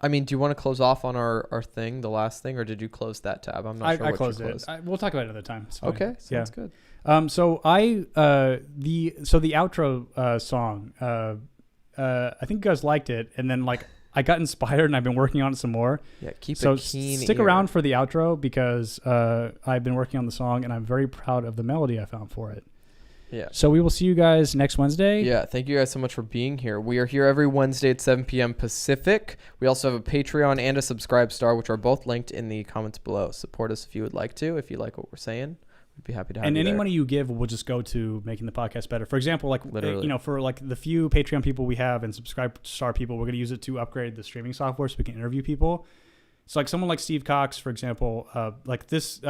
I mean, do you want to close off on our thing, the last thing, or did you close that tab? I'm not sure. I closed it. We'll talk about it another time. Okay, sounds good. So the outro song, I think you guys liked it, and then like I got inspired and I've been working on it some more. Yeah, keep so a keen stick ear. around for the outro because I've been working on the song and I'm very proud of the melody I found for it. Yeah. So we will see you guys next Wednesday. Yeah. Thank you guys so much for being here. We are here every Wednesday at 7 p.m. Pacific. We also have a Patreon and a Subscribe Star, which are both linked in the comments below. Support us if you would like to. If you like what we're saying, we'd be happy to have you And any there. money you give will just go to making the podcast better. For example, like, Literally. you know, for like the few Patreon people we have and Subscribe Star people, we're going to use it to upgrade the streaming software so we can interview people. So like someone like Steve Cox, for example, like this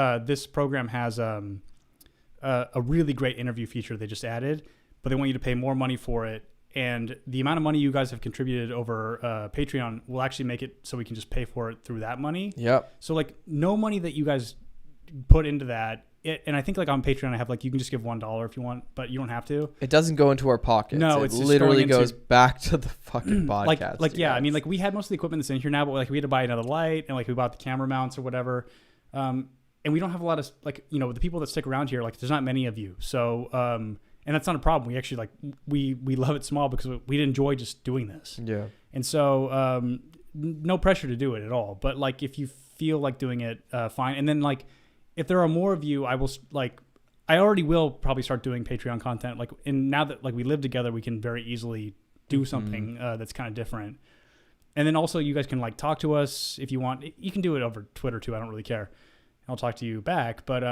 program has a really great interview feature they just added, but they want you to pay more money for it. And the amount of money you guys have contributed over Patreon will actually make it so we can just pay for it through that money. Yep. So like no money that you guys put into that. And I think like on Patreon I have like you can just give $1 if you want, but you don't have to. It doesn't go into our pockets. No, it it's just literally going into, goes back to the fucking podcast. Like yeah, I mean like we had most of the equipment that's in here now, but like we had to buy another light and like we bought the camera mounts or whatever. And we don't have a lot of like, you know, the people that stick around here, like there's not many of you. So, and that's not a problem. We actually like, we love it small because we enjoy just doing this. Yeah. And so, no pressure to do it at all. But like, if you feel like doing it, fine. And then like, if there are more of you, I will like, I already will probably start doing Patreon content. Like, and now that like we live together, we can very easily do something that's kind of different. And then also you guys can like talk to us if you want. You can do it over Twitter too. I don't really care. I'll talk to you back. But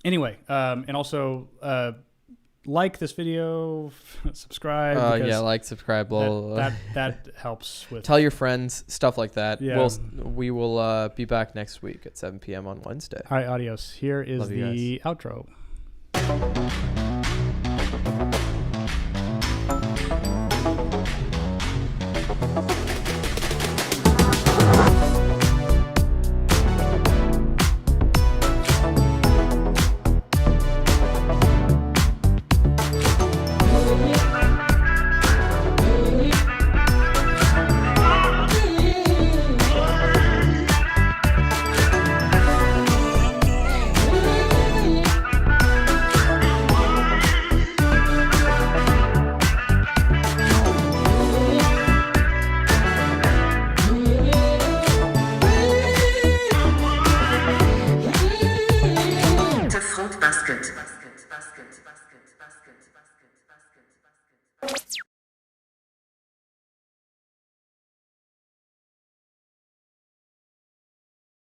anyway, and also like this video, subscribe. Yeah, like, subscribe, blah. That helps with. Tell your friends, stuff like that. Yeah. We will be back next week at 7 p.m. on Wednesday. All right, adios. Here is the outro. Basket.